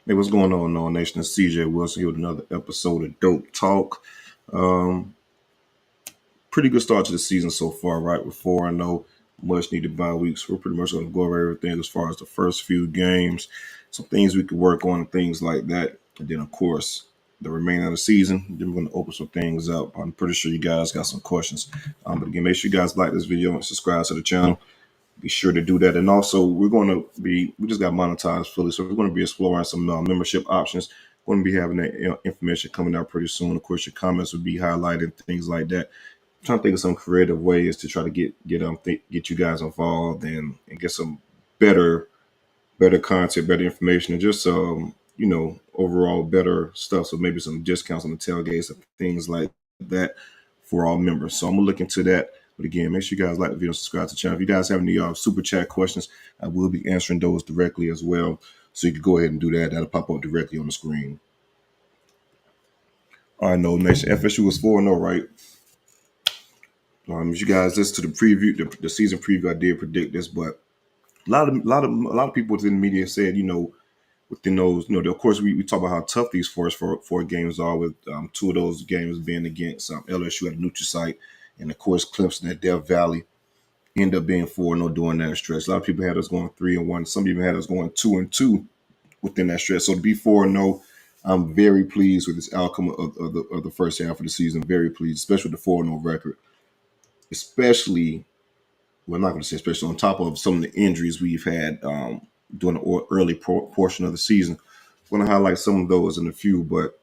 Hey, what's going on, All Nation? It's CJ Wilson here with another episode of Dope Talk. Um, Pretty good start to the season so far, right? With 4-0, much needed bye weeks. We're pretty much going to go over everything as far as the first few games, some things we could work on, and things like that. And then, of course, the remainder of the season. Then we're going to open some things up. I'm pretty sure you guys got some questions. But again, make sure you guys like this video and subscribe to the channel. Be sure to do that. And also, we just got monetized fully, so we're going to be exploring some membership options. We're going to be having that information coming out pretty soon. Of course, your comments will be highlighted, things like that. I'm trying to think of some creative ways to try to get you guys involved and get some better content, better information, and just overall better stuff. So maybe some discounts on the tailgates and things like that for all members. So I'm gonna look into that. But again, make sure you guys like the video and subscribe to the channel. If you guys have any super chat questions, I will be answering those directly as well. So you can go ahead and do that. That'll pop up directly on the screen. All right, no nation. FSU was 4-0, right? As you guys listen to the preview, the season preview, I did predict this, but a lot of people within the media said, within those, of course, we talk about how tough these four games are, with two of those games being against LSU at a neutral site, and of course Clemson at Death Valley. End up being 4-0 during that stretch. A lot of people had us going 3-1. Some people had us going 2-2 within that stretch. So to be 4-0, I'm very pleased with this outcome of the first half of the season. Very pleased, especially with the 4-0 record. Especially, well, I'm not going to say especially on top of some of the injuries we've had during the early portion of the season. I'm going to highlight some of those in a few, but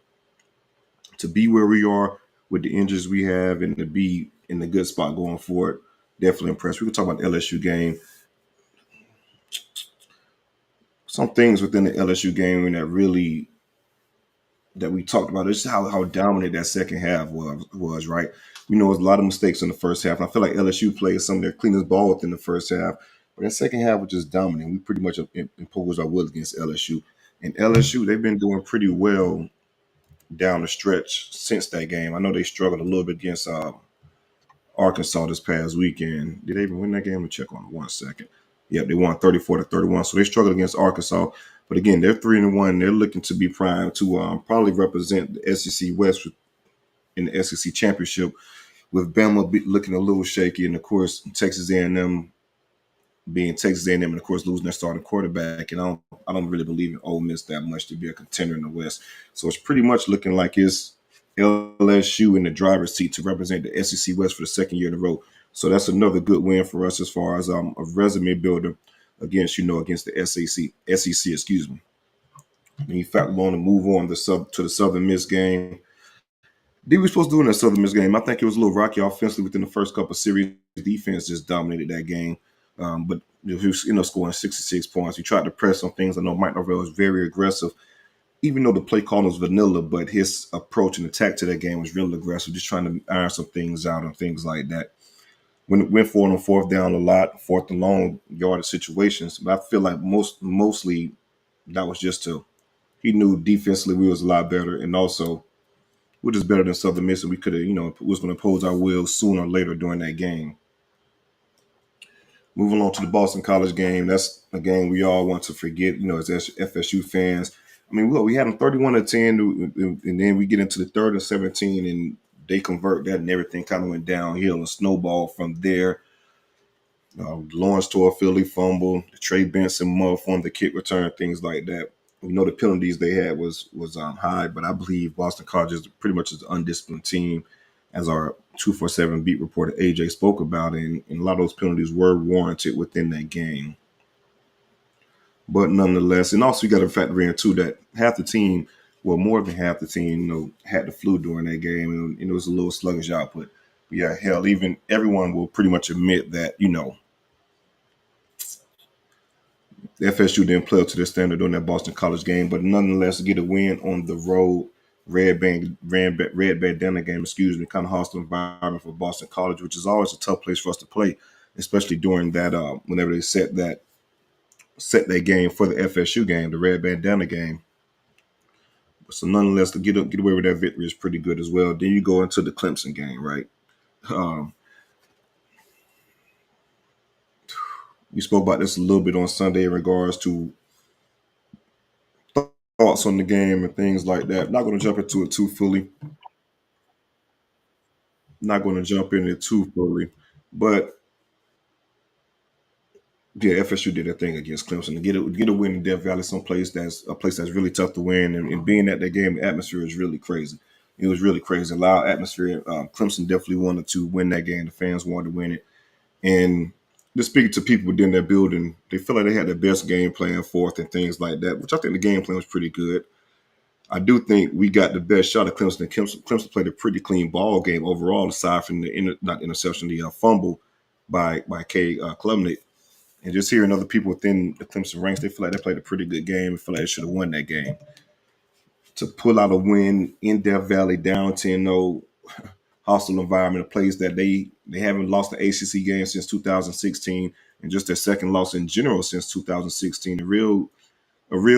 to be where we are with the injuries we have and to be in a good spot going forward, definitely impressed. We can talk about the LSU game. Some things within the LSU game that we talked about is how dominant that second half was, right? We know there's a lot of mistakes in the first half. And I feel like LSU played some of their cleanest ball within the first half, but that second half was just dominant. We pretty much imposed our will against LSU. And LSU, they've been doing pretty well down the stretch since that game. I know they struggled a little bit against Arkansas this past weekend. Did they even win that game? Let me check on it 1 second. Yep, they won 34-31. So they struggled against Arkansas. But again, they're 3-1. They're looking to be primed to probably represent the SEC West in the SEC championship, with Bama looking a little shaky, and of course Texas A&M being Texas A&M, and of course losing their starting quarterback. And I don't really believe in Ole Miss that much to be a contender in the West. So it's pretty much looking like it's LSU in the driver's seat to represent the SEC West for the second year in a row. So that's another good win for us as far as a resume builder against the SEC, excuse me. And in fact, we want to move on to the Southern Miss game. Did we supposed to do in that Southern Miss game? I think it was a little rocky offensively within the first couple of series. Defense just dominated that game, but he was scoring 66 points. He tried to press on things. I know Mike Norvell was very aggressive, even though the play call was vanilla, but his approach and attack to that game was real aggressive, just trying to iron some things out and things like that. When it went for it on fourth down a lot, fourth and long yardage situations, but I feel like mostly that was just he knew defensively we was a lot better, and also we're just better than Southern Miss, and we could have, was going to impose our will sooner or later during that game. Moving on to the Boston College game, that's a game we all want to forget, as FSU fans. I mean, we had them 31-10, and then we get into the 3rd and 17, and they convert that, and everything kind of went downhill and snowballed from there. Lawrence tore a Philly fumble, Trey Benson muff on the kick return, things like that. We know the penalties they had was high, but I believe Boston College is pretty much an undisciplined team, as our 247 beat reporter AJ spoke about, and a lot of those penalties were warranted within that game. But nonetheless, and also you got to factor in too that half the team, well, more than half the team, had the flu during that game, and it was a little sluggish output. But yeah, hell, even everyone will pretty much admit that FSU didn't play up to their standard during that Boston College game, but nonetheless, get a win on the road. Red bandana game, kind of hostile environment for Boston College, which is always a tough place for us to play, especially during that whenever they set that game for the FSU game, the red bandana game. So nonetheless, to get away with that victory is pretty good as well. Then you go into the Clemson game, right? We spoke about this a little bit on Sunday in regards to thoughts on the game and things like that. Not going to jump into it too fully. Not going to jump in it too fully, but yeah, FSU did their thing against Clemson to get a win in Death Valley, someplace that's a place that's really tough to win, and being at that game, the atmosphere is really crazy. It was really crazy, a loud atmosphere. Clemson definitely wanted to win that game. The fans wanted to win it, and just speaking to people within that building, they feel like they had the best game plan forth and things like that. Which I think the game plan was pretty good. I do think we got the best shot at Clemson. Clemson played a pretty clean ball game overall, aside from not the interception, the fumble by K. Klubnik. And just hearing other people within the Clemson ranks, they feel like they played a pretty good game. I feel like they should have won that game. To pull out a win in Death Valley, down 10-0, hostile environment, a place that they haven't lost the ACC game since 2016, and just their second loss in general since 2016. A real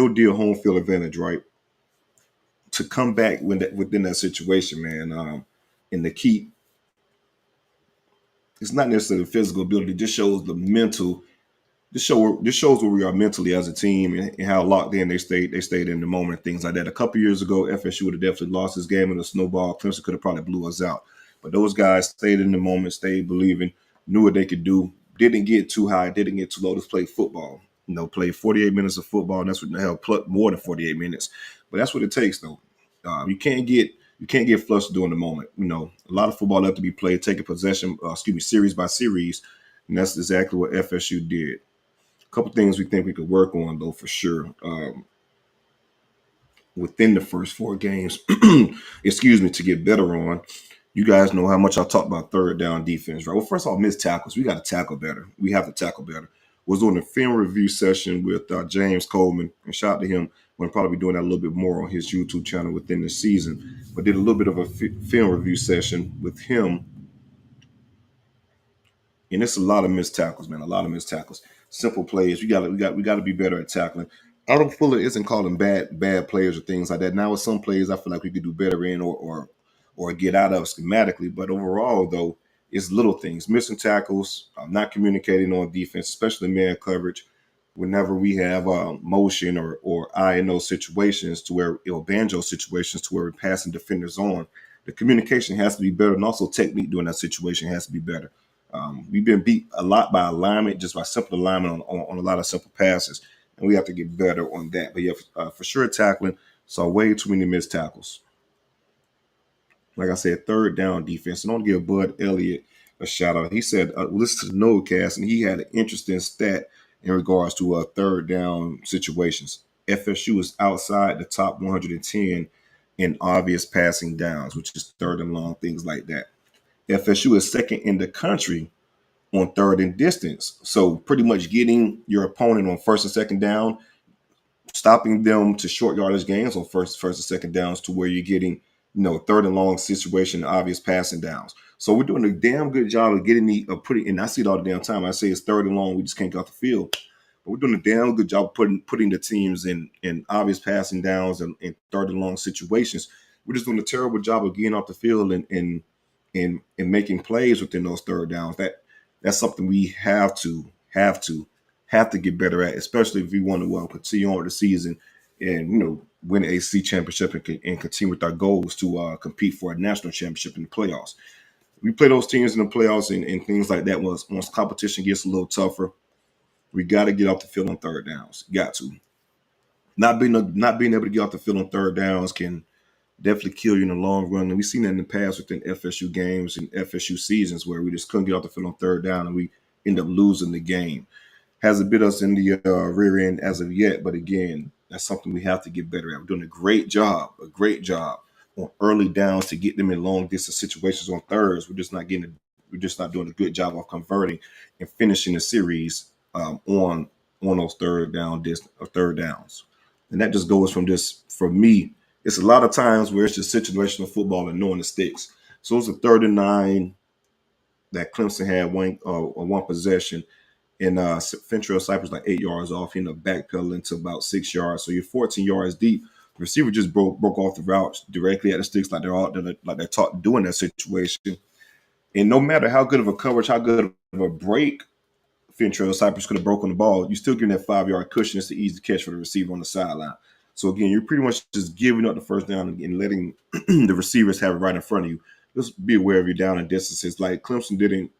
deal home field advantage, right? To come back within that situation, man, and to keep, it's not necessarily the physical ability, it just shows the mental. This shows where we are mentally as a team, and how locked in they stayed in the moment and things like that. A couple years ago, FSU would have definitely lost this game in a snowball. Clemson could have probably blew us out, but those guys stayed in the moment, stayed believing, knew what they could do. Didn't get too high, didn't get too low. Just played football. Played 48 minutes of football, and that's what the hell, more than 48 minutes. But that's what it takes, though. You can't get flushed during the moment. A lot of football left to be played, taking possession, series by series, and that's exactly what FSU did. Couple things we think we could work on, though, for sure, within the first four games. Excuse me, to get better on. You guys know how much I talk about third down defense, right? Well, first off, missed tackles. We got to tackle better. We have to tackle better. Was on a film review session with James Coleman, and shout out to him. We'll probably be doing that a little bit more on his YouTube channel within the season. But did a little bit of a film review session with him, and it's a lot of missed tackles, man. A lot of missed tackles. Simple plays. We got to be better at tackling. Adam Fuller isn't calling bad players or things like that. Now with some plays, I feel like we could do better in, or get out of schematically. But overall, though, it's little things: missing tackles, not communicating on defense, especially man coverage. Whenever we have motion or I in those situations, to where banjo situations, to where we're passing defenders on, the communication has to be better, and also technique during that situation has to be better. We've been beat a lot by alignment, just by simple alignment on a lot of simple passes, and we have to get better on that. But yeah, for sure, tackling. Saw way too many missed tackles. Like I said, third down defense. And I want to give Bud Elliott a shout out. He said, listen to the Nodecast, and he had an interesting stat in regards to third down situations. FSU is outside the top 110 in obvious passing downs, which is third and long, things like that. FSU is second in the country on third and distance. So pretty much getting your opponent on first and second down, stopping them to short yardage gains on first and second downs, to where you're getting, third and long situation, obvious passing downs. So we're doing a damn good job of getting putting, and I see it all the damn time. I say it's third and long, we just can't get off the field. But we're doing a damn good job of putting the teams in obvious passing downs and third and long situations. We're just doing a terrible job of getting off the field and making plays within those third downs. That's something we have to get better at, especially if we want to continue on with the season and win an ACC championship and continue with our goals to compete for a national championship in the playoffs. We play those teams in the playoffs and things like that. Once competition gets a little tougher, we got to get off the field on third downs. Got to. Not being able to get off the field on third downs can definitely kill you in the long run. And we've seen that in the past within FSU games and FSU seasons, where we just couldn't get off the field on third down and we end up losing the game. Hasn't bit us in the rear end as of yet, but again, that's something we have to get better at. We're doing a great job on early downs to get them in long distance situations on thirds. We're just not doing a good job of converting and finishing the series on those third downs. And that just goes from just, for me, it's a lot of times where it's just situational football and knowing the sticks. So it's a 3rd and 9 that Clemson had one possession, and Fentrell Cypress like 8 yards off. He ended up backpedaling to about 6 yards. So you're 14 yards deep. The receiver just broke off the route directly at the sticks, like they're taught to do in that situation. And no matter how good of a coverage, how good of a break Fentrell Cypress could have broken the ball, you still getting that 5-yard cushion. It's the easy catch for the receiver on the sideline. So again, you're pretty much just giving up the first down and letting the receivers have it right in front of you. Just be aware of your down and distances. Like Clemson didn't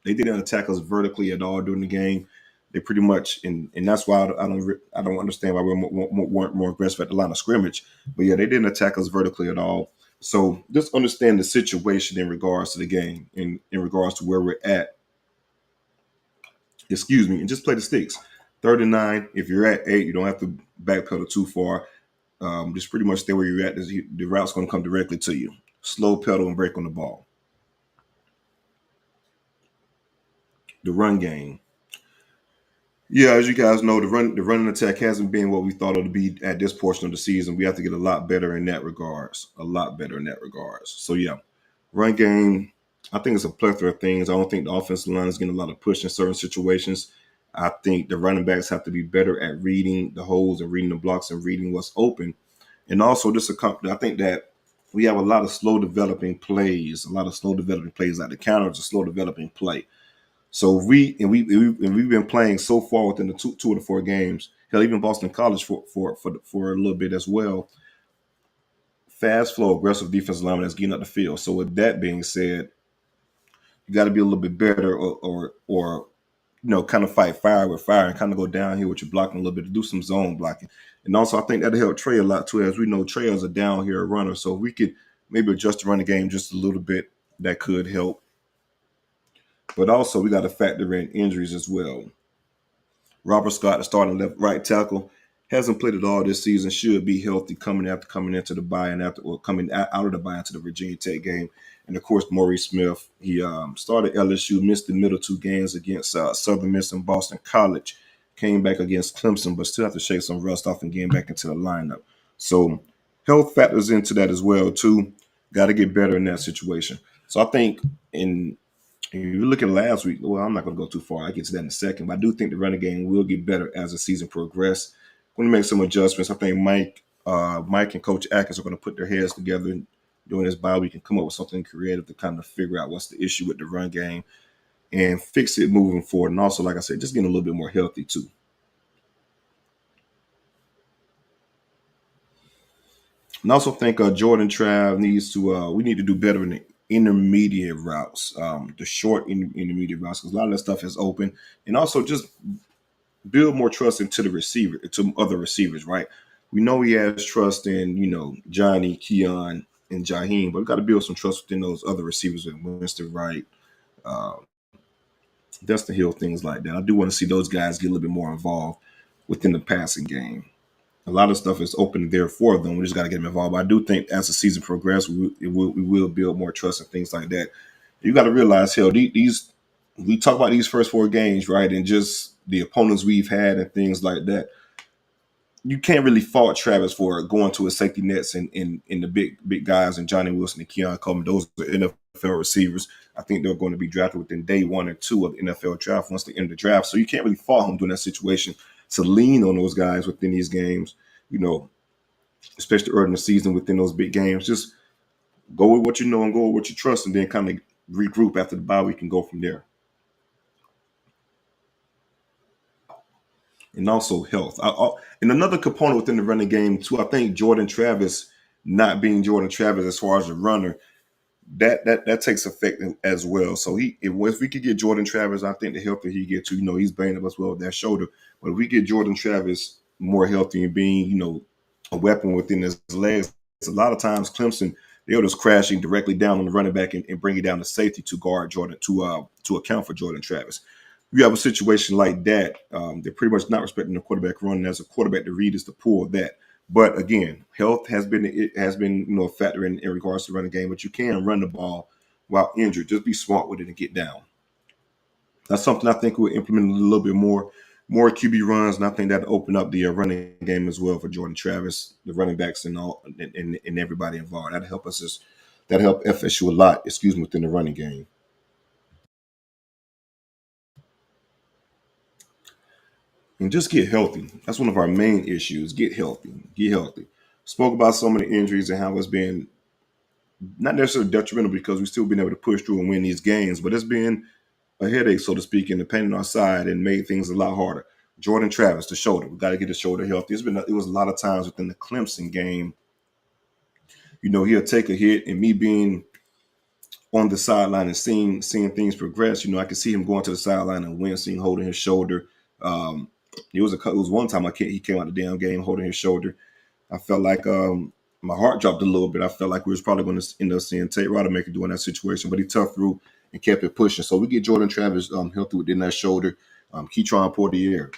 attack us vertically at all during the game. They pretty much, and that's why I don't understand why we weren't more aggressive at the line of scrimmage. But yeah, they didn't attack us vertically at all. So just understand the situation in regards to the game, in regards to where we're at. Excuse me, and just play the sticks. 39. If you're at 8, you don't have to backpedal too far. Just pretty much stay where you're at. The route's going to come directly to you. Slow pedal and break on the ball. The run game. Yeah, as you guys know, the running attack hasn't been what we thought it would be at this portion of the season. We have to get a lot better in that regards. A lot better in that regards. So yeah, run game. I think it's a plethora of things. I don't think the offensive line is getting a lot of push in certain situations. I think the running backs have to be better at reading the holes and reading the blocks and reading what's open. And also, I think that we have a lot of slow developing plays. A lot of slow developing plays. Like the counter is a slow developing play. So we've been playing so far within the two of the 4 games. Hell, even Boston College for a little bit as well. Fast flow, aggressive defensive lineman that's getting up the field. So with that being said, you got to be a little bit better, or kind of fight fire with fire and kind of go downhill with your blocking a little bit to do some zone blocking. And also, I think that'll help Trey a lot too. As we know, Trey is a down here runner, so if we could maybe adjust the running game just a little bit, that could help. But also, we got to factor in injuries as well. Robert Scott, the starting left right tackle, hasn't played at all this season. Should be healthy coming into the bye and after, or coming out of the bye into the Virginia Tech game. And of course, Maurice Smith. He started LSU, missed the middle 2 games against Southern Miss and Boston College. Came back against Clemson, but still have to shake some rust off and get back into the lineup. So health factors into that as well too. Got to get better in that situation. So I think in if you look at last week, well, I'm not going to go too far. I get to that in a second, but I do think the running game will get better as the season progresses. Going to make some adjustments. I think Mike and Coach Atkins are going to put their heads together during this bye week and come up with something creative to kind of figure out what's the issue with the run game and fix it moving forward. And also, like I said, just getting a little bit more healthy too. And I also think Jordan Trav needs to. We need to do better in the intermediate routes, the short intermediate routes, because a lot of that stuff is open, and also just build more trust into the receiver, to other receivers. Right? We know he has trust in Johnny, Keon, and Jaheim, but we got to build some trust within those other receivers, with Winston Wright, uh, Dustin Hill, things like that. I do want to see those guys get a little bit more involved within the passing game. A lot of stuff is open there for them. We just got to get them involved. But I do think as the season progresses, we will build more trust and things like that. You got to realize, hell, these we talk about these first 4 games, right, and just the opponents we've had and things like that. You can't really fault Travis for going to his safety nets and the big guys and Johnny Wilson and Keon Coleman. Those are NFL receivers. I think they're going to be drafted within day 1 or 2 of the NFL draft once they enter the draft. So you can't really fault him during that situation to lean on those guys within these games, especially early in the season within those big games. Just go with what you know and go with what you trust, and then kind of regroup after the bye week and go from there. And also health. And another component within the running game too, I think Jordan Travis not being Jordan Travis as far as a runner, that takes effect as well. So if we could get Jordan Travis, I think the healthier he gets, he's banging up as well with that shoulder. But if we get Jordan Travis more healthy and being, a weapon within his legs, a lot of times Clemson they'll just crashing directly down on the running back and bring it down to safety to guard Jordan to account for Jordan Travis. You have a situation like that, they're pretty much not respecting the quarterback run. And as a quarterback, the read is to pull that. But again, health has been a factor in regards to running game. But you can run the ball while injured. Just be smart with it and get down. That's something I think we'll implement a little bit more QB runs, and I think that open up the running game as well for Jordan Travis, the running backs, and all and everybody involved. That'll help us. That'll help FSU a lot. Excuse me, within the running game. And just get healthy. That's one of our main issues. Get healthy. Get healthy. Spoke about so many injuries and how it's been not necessarily detrimental because we've still been able to push through and win these games, but it's been a headache, so to speak, and the pain on our side and made things a lot harder. Jordan Travis, the shoulder. We got to get his shoulder healthy. It was a lot of times within the Clemson game. He'll take a hit, and me being on the sideline and seeing things progress, I could see him going to the sideline and wincing, holding his shoulder. Um, it was one time he came out the damn game holding his shoulder. I felt like my heart dropped a little bit. I felt like we was probably going to end up seeing Tate Rodemaker doing that situation, but he toughed through and kept it pushing. So we get Jordan Travis healthy within that shoulder. Keytron Portier,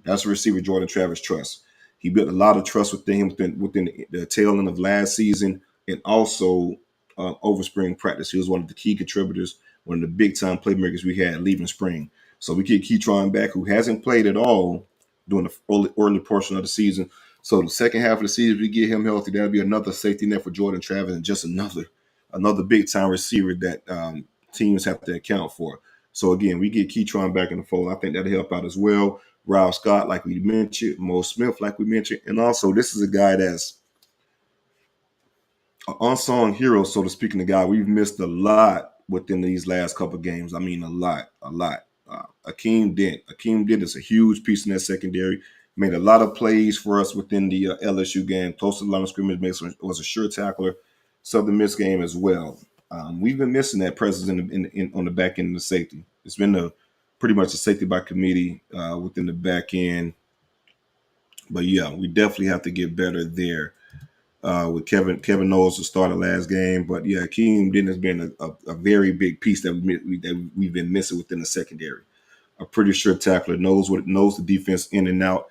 that's a receiver Jordan Travis trusts. He built a lot of trust within him within the tail end of last season, and also over spring practice. He was one of the key contributors, one of the big time playmakers we had leaving spring. So we get Keytron back, who hasn't played at all during the early portion of the season. So the second half of the season, if we get him healthy, that'll be another safety net for Jordan Travis, and just another big time receiver that teams have to account for. So again, we get Keytron back in the fold. I think that'll help out as well. Ralph Scott, like we mentioned, Mo Smith, like we mentioned, and also this is a guy that's an unsung hero, so to speak, in the guy we've missed a lot within these last couple of games. I mean, a lot, a lot. Akeem Dent. Akeem Dent is a huge piece in that secondary. Made a lot of plays for us within the LSU game. Close to the line of scrimmage, was a sure tackler. Southern Miss game as well. We've been missing that presence on the back end of the safety. It's been pretty much a safety by committee within the back end. But yeah, we definitely have to get better there. With Kevin Noles to start the last game, but yeah, Akeem Dent has been a very big piece that we've been missing within the secondary. A pretty sure tackler, knows the defense in and out.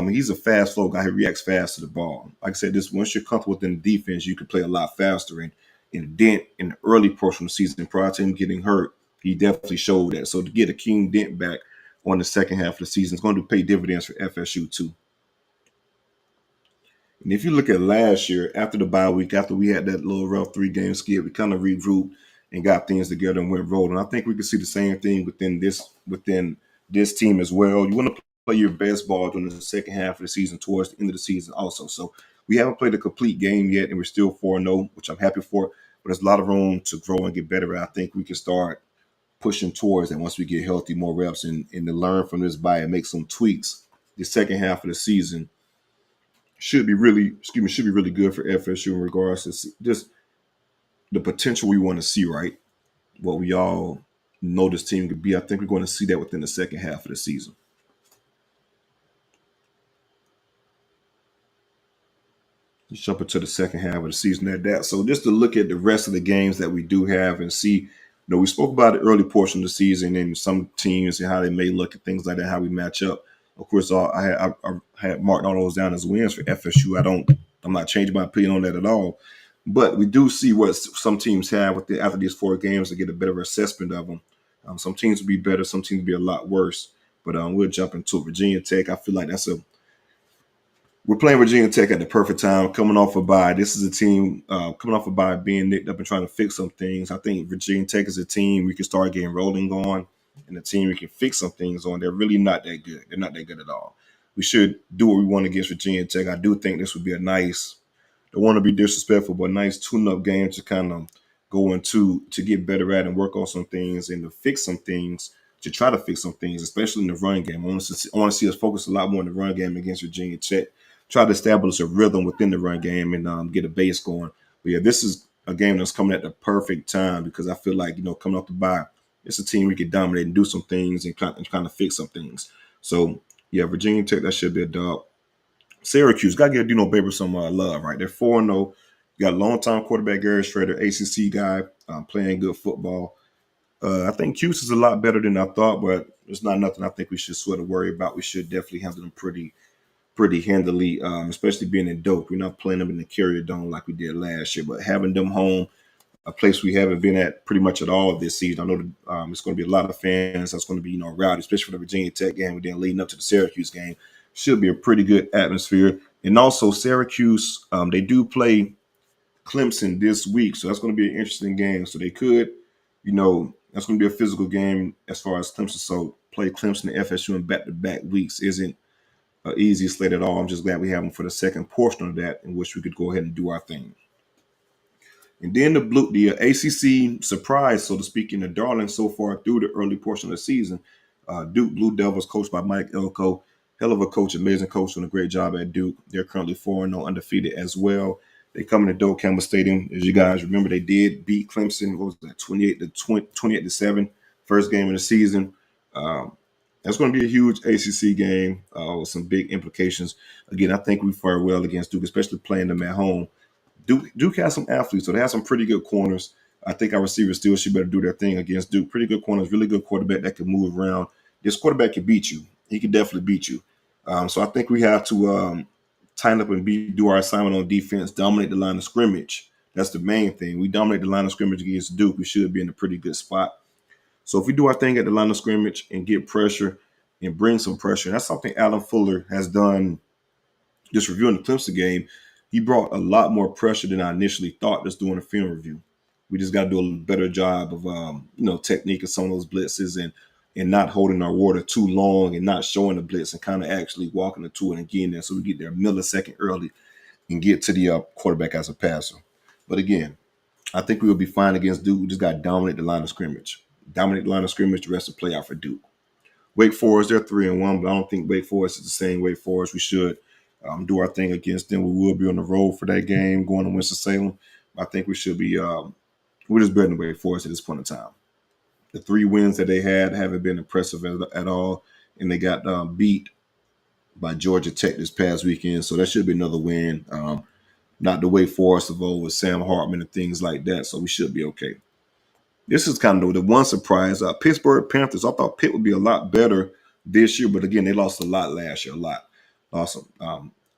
He's a fast flow guy. He reacts fast to the ball. Like I said, once you're comfortable within the defense, you can play a lot faster. And in Dent, in the early portion of the season, prior to him getting hurt, he definitely showed that. So to get Akeem Dent back on the second half of the season is going to pay dividends for FSU too. And if you look at last year, after the bye week, after we had that little rough 3-game skid, we kind of regrouped and got things together and went rolling. I think we can see the same thing within this team as well. You want to play your best ball during the second half of the season, towards the end of the season also. So we haven't played a complete game yet, and we're still 4-0, which I'm happy for. But there's a lot of room to grow and get better. I think we can start pushing towards that once we get healthy, more reps, and to learn from this bye and make some tweaks the second half of the season should be really good for FSU in regards to just the potential we want to see, right? What we all know this team could be. I think we're going to see that within the second half of the season. Let's jump into the second half of the season at that. So just to look at the rest of the games that we do have and see, we spoke about the early portion of the season and some teams and how they may look and things like that, how we match up. Of course, I had marked all those down as wins for FSU. I'm not changing my opinion on that at all. But we do see what some teams have after these 4 games to get a better assessment of them. Some teams will be better, some teams will be a lot worse. But we'll jump into Virginia Tech. I feel like we're playing Virginia Tech at the perfect time, coming off a bye. This is a team coming off a bye, being nicked up and trying to fix some things. I think Virginia Tech is a team we can start getting rolling on, and a team we can fix some things on. They're really not that good. They're not that good at all. We should do what we want against Virginia Tech. I do think this would be a nice, don't want to be disrespectful, but a nice tune-up game to kind of go into to get better at and work on some things and to fix some things, to try to fix some things, especially in the run game. I want to see us focus a lot more in the run game against Virginia Tech. Try to establish a rhythm within the run game and get a base going. But yeah, this is a game that's coming at the perfect time because I feel like, coming off the bye, it's a team we can dominate and do some things and kind of fix some things. So yeah, Virginia Tech, that should be a dub. Syracuse, got to give Dino Baber some love, right? They're 4-0. You got a long-time quarterback, Gary Schrader, ACC guy, playing good football. I think Cuse is a lot better than I thought, but it's not nothing I think we should sort of worry about. We should definitely handle them pretty handily, especially being in Dope. We're not playing them in the Carrier Dome like we did last year, but having them home, a place we haven't been at pretty much at all this season. I know that, it's going to be a lot of fans that's going to be rowdy, especially for the Virginia Tech game and then leading up to the Syracuse game. Should be a pretty good atmosphere. And also Syracuse, they do play Clemson this week, so that's going to be an interesting game. So they could, that's going to be a physical game as far as Clemson. So play Clemson and FSU in back-to-back weeks isn't an easy slate at all. I'm just glad we have them for the second portion of that, in which we could go ahead and do our thing. And then the ACC surprise, so to speak, in the darling so far through the early portion of the season, Duke Blue Devils, coached by Mike Elko, hell of a coach, amazing coach, doing a great job at Duke. They're currently 4-0 undefeated as well. They come into Doak Campbell Stadium. As you guys remember, they did beat Clemson. What was that? 28-7, first game of the season. Um, that's going to be a huge ACC game with some big implications. Again, I think we fare well against Duke, especially playing them at home. Duke has some athletes, so they have some pretty good corners. I think our receivers still should better do their thing against Duke. Pretty good corners, really good quarterback that can move around. This quarterback can beat you. He can definitely beat you. So I think we have to tighten up and do our assignment on defense, dominate the line of scrimmage. That's the main thing. We dominate the line of scrimmage against Duke. We should be in a pretty good spot. So if we do our thing at the line of scrimmage and get pressure and bring some pressure, that's something Alan Fuller has done just reviewing the Clemson game. He brought a lot more pressure than I initially thought just doing a film review. We just got to do a better job of technique of some of those blitzes and not holding our water too long and not showing the blitz and kind of actually walking into it and getting there so we get there a millisecond early and get to the quarterback as a passer. But again, I think we will be fine against Duke. We just got to dominate the line of scrimmage. Dominate the line of scrimmage, the rest will play out for Duke. Wake Forest, they're 3-1, but I don't think Wake Forest is the same Wake Forest. We should do our thing against them. We will be on the road for that game going to Winston-Salem. I think we should be we're just better than Wake Forest at this point in time. The 3 wins that they had haven't been impressive at all, and they got beat by Georgia Tech this past weekend, so that should be another win. Not the Wake Forest of old with Sam Hartman and things like that, so we should be okay. This is kind of the one surprise. Pittsburgh Panthers, I thought Pitt would be a lot better this year, but again, they lost a lot last year, a lot.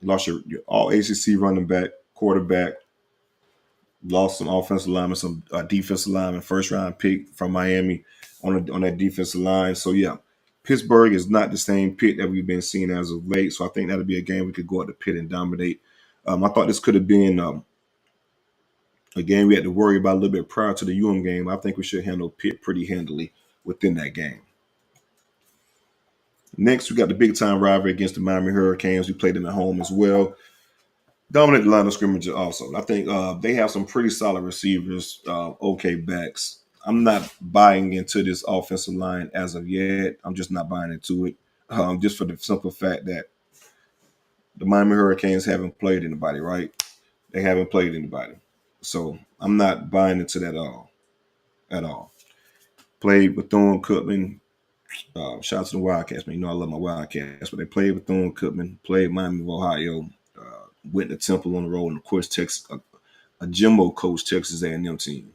Lost your all ACC running back, quarterback, lost some offensive linemen, some defensive linemen, first round pick from Miami on that defensive line. So yeah, Pittsburgh is not the same Pitt that we've been seeing as of late. So I think that'll be a game we could go at the Pitt and dominate. I thought this could have been a game we had to worry about a little bit prior to the game. I think we should handle Pitt pretty handily within that game. Next, we got the big time rivalry against the Miami Hurricanes. We played them at home as well. Dominate the line of scrimmage also. I think they have some pretty solid receivers, okay backs. I'm not buying into this offensive line as of yet. I'm just not buying into it, just for the simple fact that the Miami Hurricanes haven't played anybody, right? They haven't played anybody. So I'm not buying into that at all. Played Bethune-Cookman. Shout out to the Wildcats, man. You know I love my Wildcats, but they played Bethune-Cookman, played Miami of Ohio, went to Temple on the road, and of course Texas, a Jimbo coach Texas A&M team.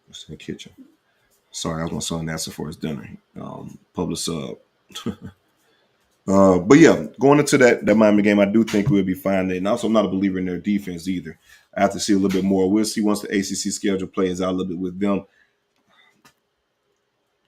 What's in the kitchen? Sorry, I was my son asking for his dinner. Public sub. But yeah, going into that Miami game, I do think we'll be fine. And also, I'm not a believer in their defense either. I have to see a little bit more. We'll see once the ACC schedule plays out a little bit with them.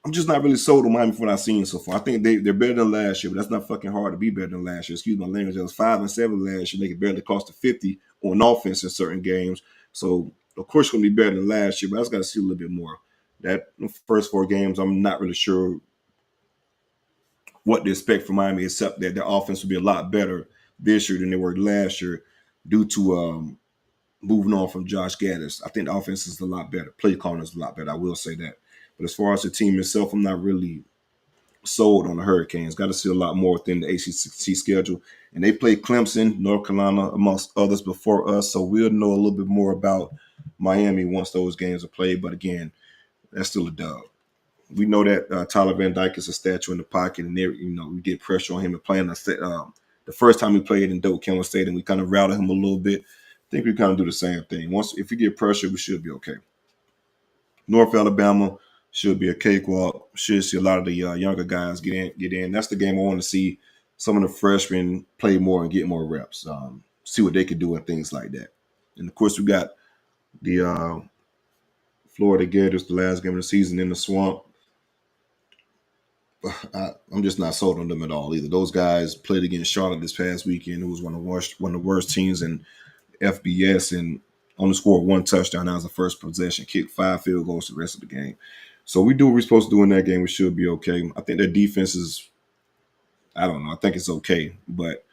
I'm just not really sold on Miami from what I've seen so far. I think they're better than last year, but that's not fucking hard to be better than last year. Excuse my language. It was 5-7 last year. They could barely cross the 50 on offense in certain games. So, of course, it's going to be better than last year, but I just got to see a little bit more. That first 4 games, I'm not really sure what to expect from Miami, except that their offense will be a lot better this year than they were last year due to moving on from Josh Gaddis. I think the offense is a lot better. Play calling is a lot better. I will say that. But as far as the team itself, I'm not really sold on the Hurricanes. Got to see a lot more within the ACC schedule. And they play Clemson, North Carolina, amongst others before us. So we'll know a little bit more about Miami once those games are played. But again, that's still a dub. We know that Tyler Van Dyke is a statue in the pocket, and we get pressure on him and playing the first time we played in Doak Campbell Stadium, we kind of routed him a little bit. I think we kind of do the same thing. If we get pressure, we should be okay. North Alabama should be a cakewalk. Should see a lot of the younger guys get in. That's the game I want to see some of the freshmen play more and get more reps. See what they can do and things like that. And of course, we got the Florida Gators, the last game of the season in the swamp. I'm just not sold on them at all either. Those guys played against Charlotte this past weekend, who was one of the worst teams in FBS, and only scored 1 touchdown. That was the first possession, kicked 5 field goals the rest of the game. So we do what we're supposed to do in that game. We should be okay. I think their defense is, I don't know. I think it's okay, but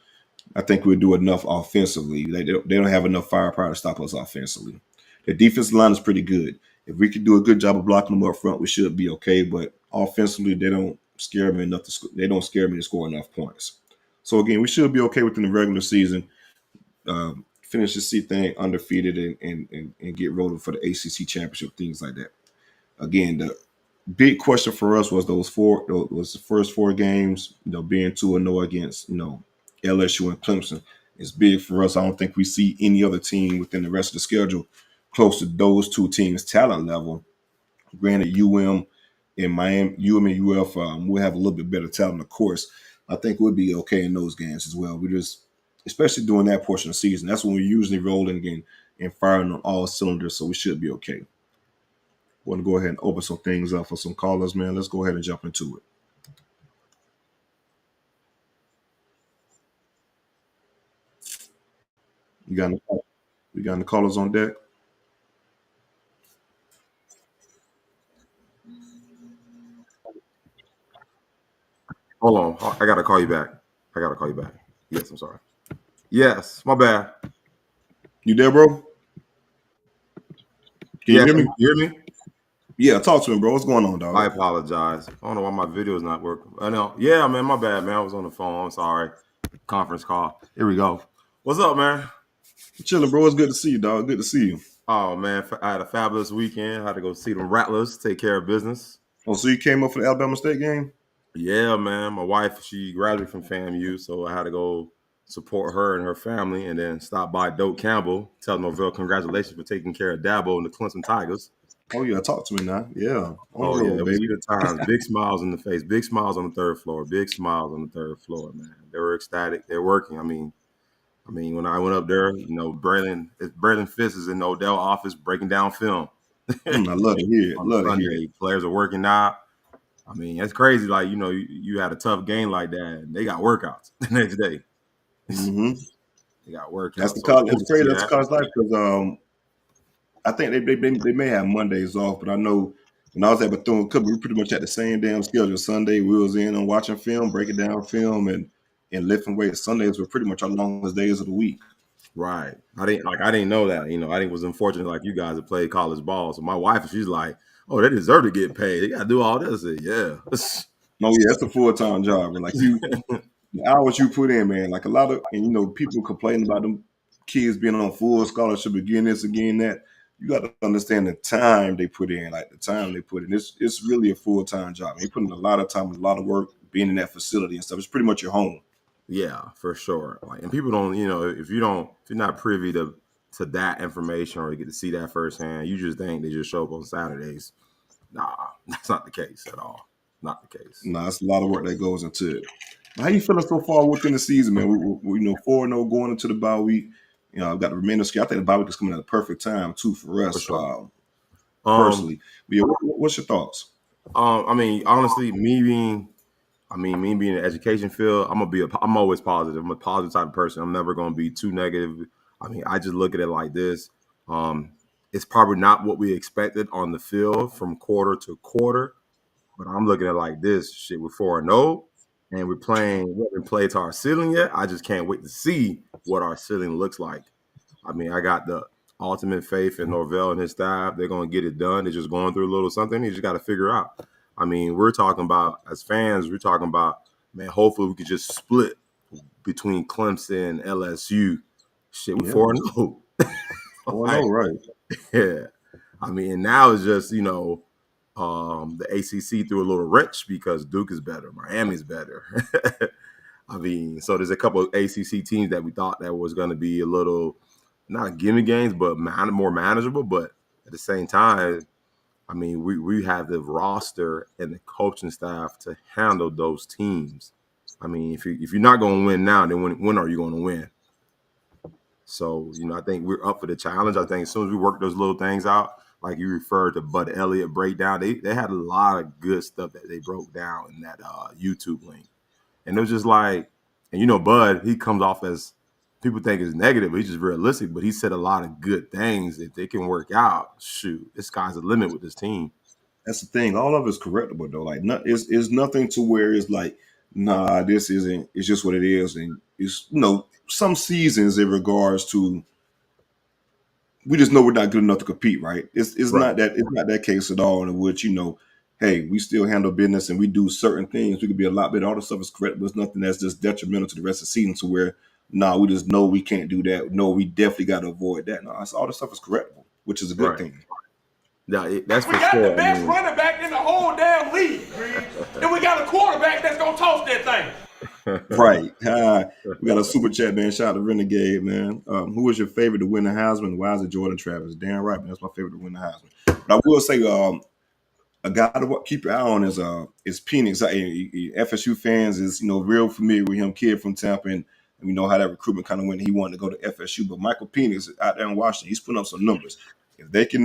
I think we'll do enough offensively. They don't have enough firepower to stop us offensively. Their defensive line is pretty good. If we could do a good job of blocking them up front, we should be okay. But offensively, they don't scare me enough to. They don't scare me to score enough points. So again, we should be okay within the regular season. Finish the seat thing undefeated and get rolling for the ACC championship, things like that. Again, the big question for us was was the first 4 games, being 2-0 against, LSU and Clemson. It's big for us. I don't think we see any other team within the rest of the schedule close to those 2 teams' talent level. Granted, and Miami, and UF will have a little bit better talent, of course. I think we'll be okay in those games as well. We just, especially during that portion of the season, that's when we're usually rolling and firing on all cylinders. So we should be okay. Want to go ahead and open some things up for some callers, man. Let's go ahead and jump into it. You got any, we got any callers on deck? Hold on. I gotta call you back. I gotta call you back. Yes, I'm sorry. Yes, my bad. You there, bro? Can you Yeah, hear can me? you hear me? Yeah, talk to me, bro. What's going on, I dog? apologize. I don't know why my video is not working. I know. Yeah, man, my bad, man. I was on the phone. I'm sorry. Conference call. Here we go. What's up, man? Chilling, bro. It's good to see you, dog. Good to see you. Oh man, I had a fabulous weekend. I had to go see them Rattlers take care of business. Oh, so you came up for the Alabama State game? Yeah, man. My wife, she graduated from FAMU, so I had to go support her and her family, and then stop by Doak Campbell, tell Norvell congratulations for taking care of Dabo and the Clemson Tigers. Oh yeah, talk to me now. Yeah, on the Oh yeah, road, it was baby. good times. Big smiles on the face. Big smiles on the third floor. Big smiles on the third floor, man. They were ecstatic. They're working. I mean, when I went up there, Braylon Fitz is in the Odell office breaking down film I love to hear it. on Love to hear it. Sunday. Players are working out. I mean, it's crazy. Like you had a tough game like that, and they got workouts the next day. Hmm. They got That's workouts. the So it's college. cool It's to crazy. see That's the that. college life because I think they may have Mondays off, but I know when I was at Bethune Cookman, we pretty much had the same damn schedule. Sunday we was in on watching film, breaking down film, and lifting weights. Sundays were pretty much our longest days of the week. Right. I didn't know that. I didn't was unfortunate like you guys that played college ball. So my wife, she's like, oh, they deserve to get paid. They gotta do all this. I said, yeah. No, yeah, that's a full time job. And like the hours you put in, man. Like a lot of, and people complain about them kids being on full scholarship again, this again that. You got to understand the time they put in, like the time they put in. It's really a full time job. They put in a lot of time, a lot of work being in that facility and stuff. It's pretty much your home. Yeah, for sure. Like, and people don't, if you're not privy to that information or you get to see that firsthand, you just think they just show up on Saturdays. Nah, that's not the case at all. Not the case. Nah, it's a lot of work that goes into it. How you feeling so far within the season, man? We 4-0 going into the bye week. I've got the remainder schedule. I think the bye week is coming at a perfect time too for For us, sure. Um, personally. But yeah, what's your thoughts? I mean, honestly, me being in the education field, I'm always positive. I'm a positive type of person. I'm never going to be too negative. I mean, I just look at it like this. Um, it's probably not what we expected on the field from quarter to quarter, but I'm looking at it like this. Shit, we're 4-0, and we're playing. We haven't played to our ceiling yet. I just can't wait to see what our ceiling looks like. I mean, I got the ultimate faith in Norvell and his staff. They're going to get it done. They're just going through a little something. You just got to figure out. I mean, we're talking about, as fans, we're talking about, man, hopefully we could just split between Clemson and LSU. Shit, we're Yeah, 4-0. 4-0, Like, right? yeah. I mean, and now it's just, the ACC threw a little wrench because Duke is better. Miami's better. I mean, so there's a couple of ACC teams that we thought that was going to be a little, not gimme games, but more manageable. But at the same time, I mean, we have the roster and the coaching staff to handle those teams. I mean, if you're not going to win now, then when are you going to win? So, I think we're up for the challenge. I think as soon as we work those little things out, like you referred to Bud Elliott breakdown, they had a lot of good stuff that they broke down in that YouTube link. And it was just like, and Bud, he comes off as people think is negative, but he's just realistic. But he said a lot of good things. If they can work out, shoot, this sky's the limit with this team. That's the thing. All of it's correctable though. Like, it's nothing to where it's like, nah, this isn't. It's just what it is, and it's some seasons in regards to we just know we're not good enough to compete, right? It's Right. not that case at all. In which hey, we still handle business and we do certain things. We could be a lot better. All the stuff is correct, but it's nothing that's just detrimental to the rest of the season to where, nah, we just know we can't do that. No, we definitely got to avoid that. No, it's, all the stuff is correctable, which is a good Right. thing. Yeah, that's We for got the sure. I best mean, running back in the whole damn league, and we got a quarterback that's gonna toss that thing. Right. We got a super chat, man. Shout out to Renegade, man. Who was your favorite to win the Heisman? Why is it Jordan Travis? Damn right, man. That's my favorite to win the Heisman. But I will say, a guy to keep your eye on is Penix. FSU fans is real familiar with him, kid from Tampa, and we know how that recruitment kind of went. He wanted to go to FSU, but Michael Penix out there in Washington, he's putting up some numbers. If they can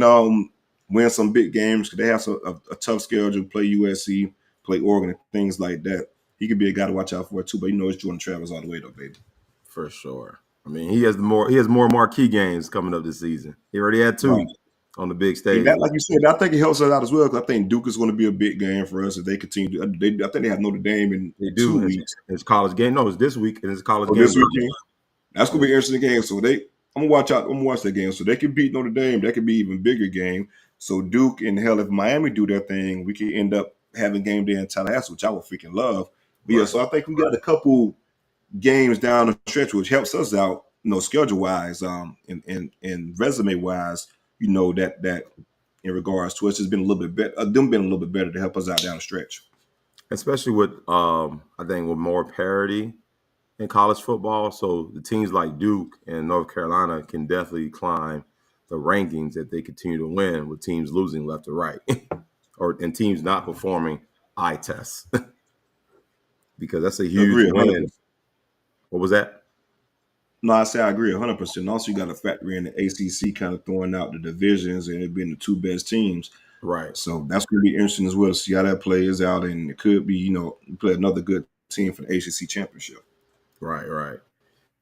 win some big games, because they have a tough schedule, play USC, play Oregon, and things like that, he could be a guy to watch out for too. But it's Jordan Travis all the way though, baby. for sure. I mean, he has more marquee games coming up this season. He already had Right. 2 on the big And stage. that, like you said, I think it helps us out as well because I think Duke is going to be a big game for us if they continue. I think they have Notre Dame in They two do. weeks. It's college game. No, it's this week, and it's college So game. this weekend, that's gonna be an interesting game. So I'm gonna watch out. I'm gonna watch that game. So they could beat Notre Dame. That could be even bigger game. So Duke and hell, if Miami do their thing, we could end up having game day in Tallahassee, which I would freaking love. But yeah, Right. so I think we got a couple games down the stretch, which helps us out, schedule wise, and resume wise. That in regards to us has been a little bit better. Them been a little bit better to help us out down the stretch. Especially with I think with more parity in college football. So the teams like Duke and North Carolina can definitely climb the rankings if they continue to win with teams losing left or right, and teams not performing eye tests because that's a huge Agree, 100%. win. What was that? No, I say I agree 100%. Also, you got to factor in the ACC kind of throwing out the divisions and it being the two best teams. Right, So that's going to be interesting as well to see how that plays out. And it could be, play another good team for the ACC championship. right.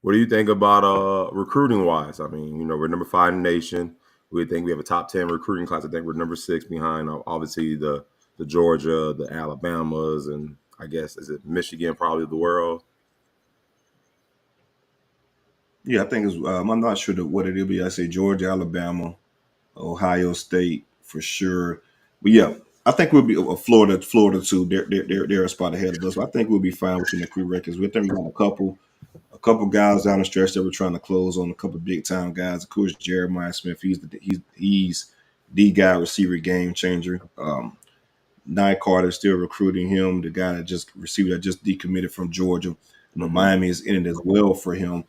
What do you think about recruiting wise? I mean, we're number 5 in the nation. We think we have a top 10 recruiting class. I think we're number 6 behind obviously the Georgia, the Alabamas, and I guess is it Michigan probably of the world. Yeah, I think I'm not sure what it'll be. I say Georgia, Alabama, Ohio State for sure. But yeah, I think we'll be Florida too. They're a spot ahead of us. But I think we'll be fine within the crew records. We think we got a couple guys down the stretch that we're trying to close on, a couple big time guys. Of course, Jeremiah Smith. He's the guy receiver game changer. Nye Carter still recruiting him. The guy that just decommitted from Georgia. Miami is in it as well for him.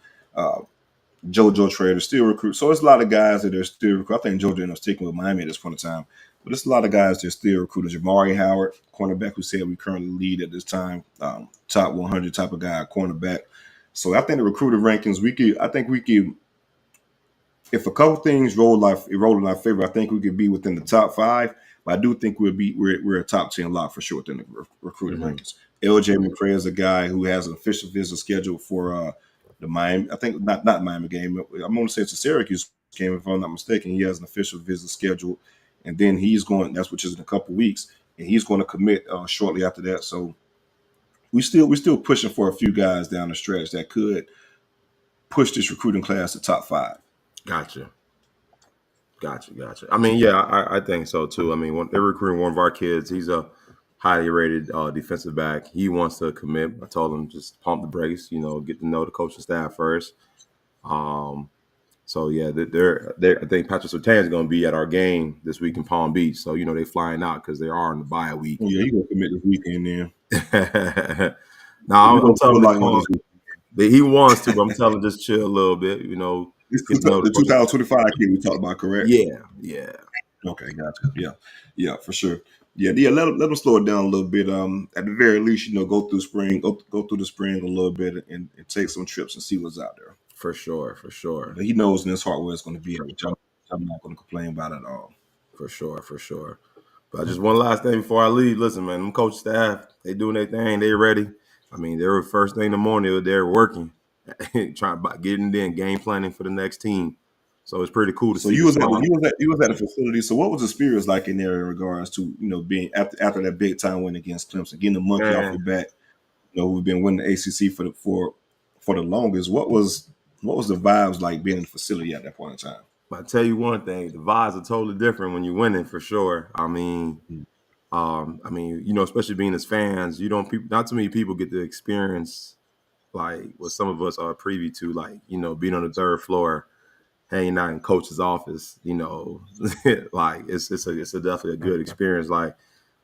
JoJo Trader still recruit. So it's a lot of guys that are still recruit. I think JoJo ended up sticking with Miami at this point in time. But it's a lot of guys that are still recruiting. Jamari Howard, cornerback, who said we currently lead at this time, top 100 type of guy, cornerback. So I think the recruiting rankings, I think we could, if a couple things roll in our favor, I think we could be within the top 5. But I do think we're a top 10 lot for sure within the recruiting rankings. LJ McCray is a guy who has an official visit scheduled for the Miami. I think not Miami game. I'm going to say it's a Syracuse game if I'm not mistaken. He has an official visit scheduled, and then he's going. That's which is in a couple weeks, and he's going to commit shortly after that. So we're still pushing for a few guys down the stretch that could push this recruiting class to top 5. Gotcha. I mean, yeah, I think so too. I mean, they're recruiting one of our kids. He's a highly rated defensive back. He wants to commit. I told him just pump the brakes. Get to know the coaching staff first. So yeah, I think Patrick Surtain is going to be at our game this week in Palm Beach. So they're flying out because they are on the bye week. Yeah, he's gonna commit this weekend then. Now We're I'm gonna telling feel like him that he wants to, but I'm telling him just chill a little bit. it's Get to know the the coaching. 2025 kid we talked about, correct? Yeah. Okay, gotcha. Yeah, for sure. Yeah. Let them slow it down a little bit. At the very least, go through spring, go through the spring a little bit, and take some trips and see what's out there. For sure. But he knows in his heart where it's going to be, which I'm not going to complain about at all. For sure. But just one last thing before I leave. Listen, man, them coach staff, they doing their thing. They ready. I mean, they were first thing in the morning. They're working, trying to get in there and game planning for the next team. So it's pretty cool to So see. you was at the facility. So what was the spirits like in there in regards to being after that big time win against Clemson, getting the monkey off Man, your back? We've been winning the ACC for the longest. What was the vibes like being in the facility at that point in time? I tell you one thing, the vibes are totally different when you're winning for sure. I mean, I mean, you know, especially being as fans, you don't not too many people get to experience like what some of us are privy to, like, you know, being on the third floor, hanging out in coach's office, you know, like it's a definitely a good experience. Like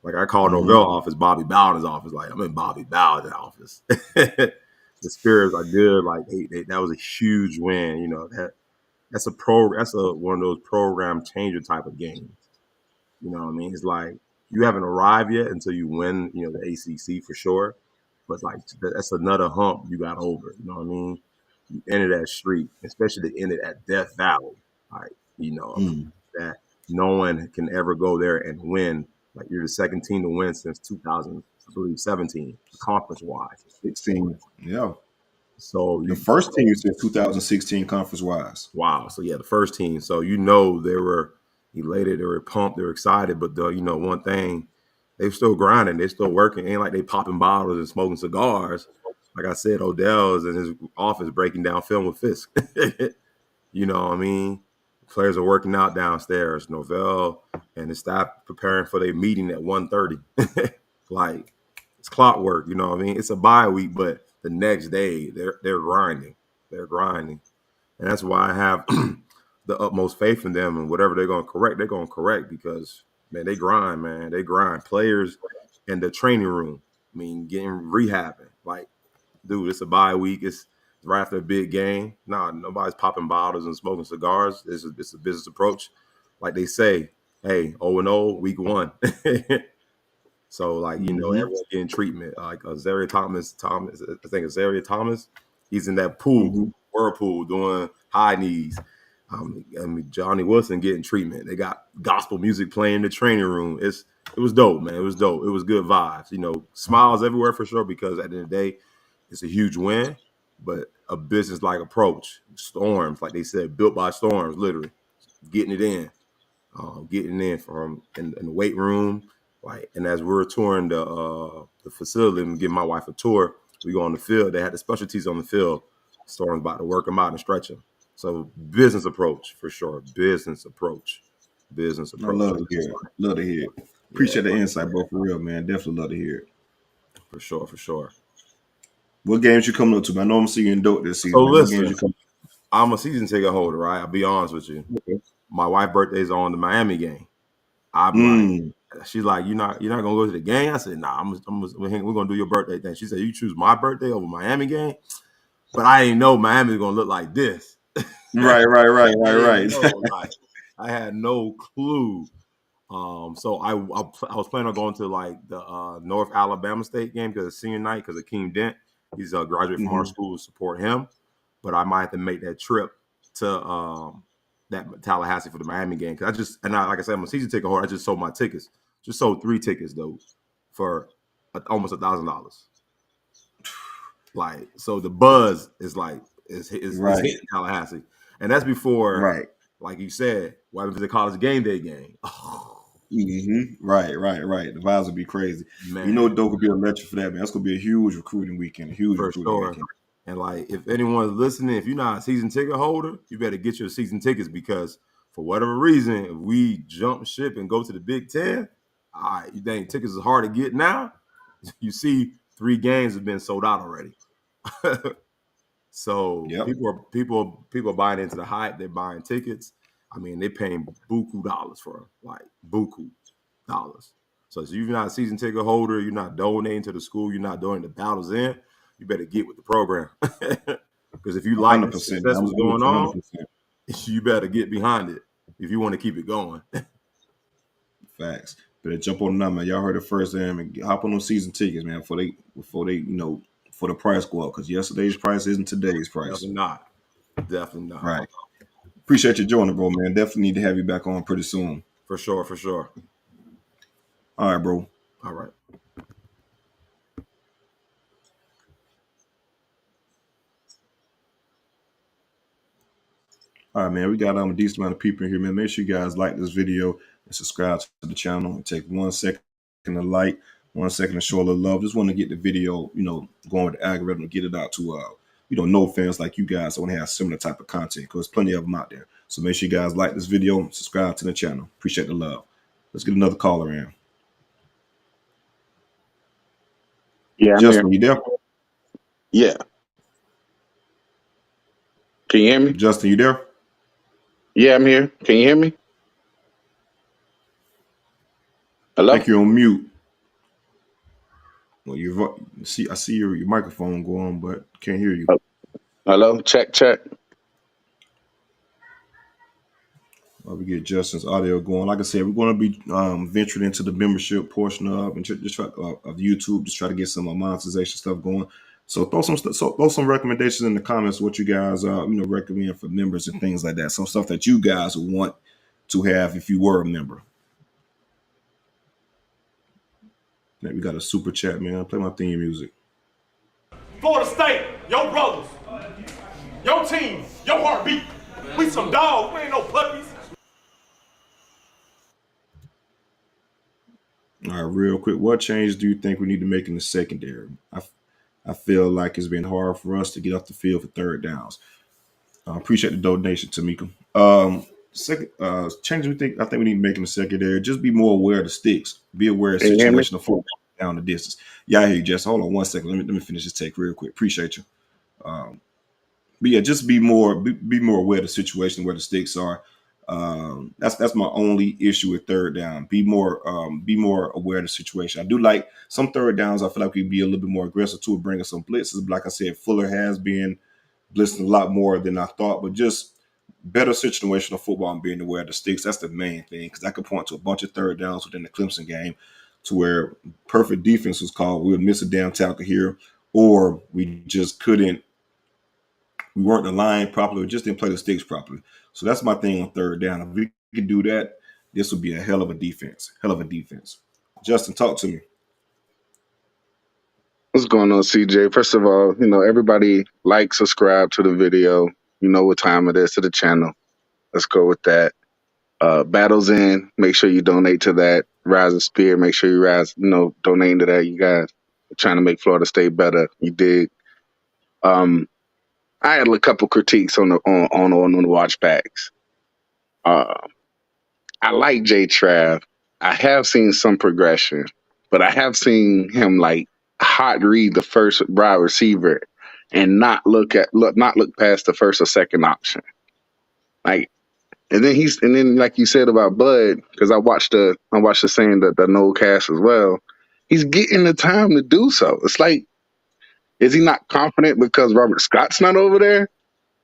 I called Mm-hmm. Norvell office, Bobby Bowden's office. Like I'm in Bobby Bowden's office. The spirits are good. Like that was a huge win. You know that's a one of those program changer type of games. You know what I mean? It's like you haven't arrived yet until you win. You know the ACC for sure, but like that's another hump you got over. You know what I mean? You enter that street, especially to end it at Death Valley. Like you know Mm. that no one can ever go there and win. Like you're the second team to win since 2000, I believe 17, conference wise. 16. Yeah. So The you first team you said 2016 conference wise. wow. So yeah, the first team. So you know they were elated, they were pumped, they were excited. But you know, one thing, they still grinding, they still working. Ain't like they popping bottles and smoking cigars. Like I said, Odell's in his office breaking down film with Fisk. You know what I mean? Players are working out downstairs. Novell and the staff preparing for their meeting at 1:30. Like it's clockwork, you know what I mean? It's a bye week, but the next day they're grinding. They're grinding. And that's why I have the utmost faith in them, and whatever they're gonna correct because man, they grind, man. They grind. Players in the training room, I mean, getting rehabbing. Like, dude, it's a bye week. It's right after a big game. Nah, nobody's popping bottles and smoking cigars. It's a business approach. Like they say, hey, 0-0, week 1. So, like, you know, Mm-hmm. everyone's getting treatment. Like Zaria Thomas, I think it's Zaria Thomas. He's in that pool, Mm-hmm. whirlpool, doing high knees. I mean, Johnny Wilson getting treatment. They got gospel music playing in the training room. It was dope, man. It was dope. It was good vibes. You know, smiles everywhere for sure because at the end of the day, it's a huge win, but a business like approach. Storms, like they said, built by storms, literally getting it in, getting in from in the weight room. Like, and as we were touring the facility and giving my wife a tour, we go on the field. They had the specialties on the field. Storm's about to work them out and stretch them. So business approach for sure. Business approach. Business I approach. love to hear it. Love to hear it. Yeah, Appreciate the insight, bro, for real, man. Definitely love to hear it. for sure, for sure. What games you coming up to, man? I know I'm seeing dope this So season, man. What games listen, you coming I'm a season ticket holder, right? I'll be honest with you. to? My wife's birthday's on the Miami game. I'm like, Mm. she's like, you're not gonna go to the game. I said, nah, we're gonna do your birthday thing. She said, you choose my birthday over Miami game, but I didn't know Miami's gonna look like this. Right, right, right, I right, didn't right. know, like, I had no clue. So I was planning on going to like the North Alabama State game because it's senior night because of King Dent. He's a graduate from our Mm-hmm. school to support him, but I might have to make that trip to that Tallahassee for the Miami game because like I said, I'm a season ticket holder. I just sold my tickets. Just sold 3 tickets though for almost $1,000. Like so, the buzz is like is Right, hitting Tallahassee, and that's before, right. like you said, what if it's a college game day game? Oh, Mm-hmm. Right, right, right. The vibes would be crazy. You know, man, Dope would be electric for that, man. That's gonna be a huge recruiting weekend. A huge for recruiting sure. weekend. And like, if anyone's listening, if you're not a season ticket holder, you better get your season tickets because for whatever reason, if we jump ship and go to the Big Ten, all right, you think tickets is hard to get now? You see, 3 games have been sold out already. So Yep. people are buying into the hype. They're buying tickets. I mean, they're paying buku dollars for them, like buku dollars. So if you're not a season ticket holder, you're not donating to the school, you're not donating the battles in, you better get with the program. Because if you like the 100%. success I'm was with going you on, 100%. you better get behind it if you want to keep it going. Facts. Better jump on the number. Y'all heard it first, man. And hop on those season tickets, man, before they for the price go up. Because yesterday's price isn't today's price. Definitely not. Definitely not. Right. Appreciate you joining, bro, man. Definitely need to have you back on pretty soon. For sure, for sure. All right, bro. All right. All right, man. We got a decent amount of people in here, man. Make sure you guys like this video and subscribe to the channel. And take 1 second to like, 1 second to show a little love. Just want to get the video, going with the algorithm to get it out to no fans like you guys that want to have similar type of content because plenty of them out there. So make sure you guys like this video and subscribe to the channel. Appreciate the love. Let's get another caller in. Yeah, I'm here. Justin, you there? Yeah. Can you hear me? Justin, you there? Yeah, I'm here. Can you hear me? I Hello? think you're on mute. Well, I see your microphone go on, but can't hear you. Oh, hello? Check, check. While we get Justin's audio going, like I said, we're going to be venturing into the membership portion of and just try of YouTube, just try to get some monetization stuff going. So throw some recommendations in the comments what you guys recommend for members and things like that. Some stuff that you guys would want to have if you were a member. Yeah, we got a super chat, man. Play my theme music. Florida State, your brothers, your team, your heartbeat. We some dogs. We ain't no puppies. All right, real quick, what changes do you think we need to make in the secondary? I feel like it's been hard for us to get off the field for third downs. I appreciate the donation, Tamika. Second, changes I think we need to make in the secondary. Just be more aware of the sticks. Be aware of Can you hear me? situational football down the distance. Yeah, I hear you, Jess. Hold on 1 second. Let me finish this take real quick. Appreciate you. But yeah, just be more aware of the situation where the stakes are. That's my only issue with third down. Be more aware of the situation. I do like some third downs. I feel like we can be a little bit more aggressive to bringing some blitzes. But like I said, Fuller has been blitzing a lot more than I thought. But just better situational football and being aware of the stakes. That's the main thing, because I could point to a bunch of third downs within the Clemson game to where perfect defense was called. We would miss a damn tackle here, or we just couldn't. We weren't aligned properly, or just didn't play the stakes properly. So that's my thing on third down. If we could do that, this would be a hell of a defense. Hell of a defense. Justin, talk to me. What's going on, CJ? First of all, everybody like, subscribe to the video. You know what time it is to the channel. Let's go with that. Battles in. Make sure you donate to that. Rise of Spear. Make sure you donate to that. You guys are trying to make Florida State better. You dig? I had a couple critiques on the watch backs. I like J Trav. I have seen some progression, but I have seen him like hot read the first wide receiver and not look past the first or second option. Like, and then like you said about Bud, because I watched the saying that the Noles cast as well. He's getting the time to do so. It's like, is he not confident because Robert Scott's not over there?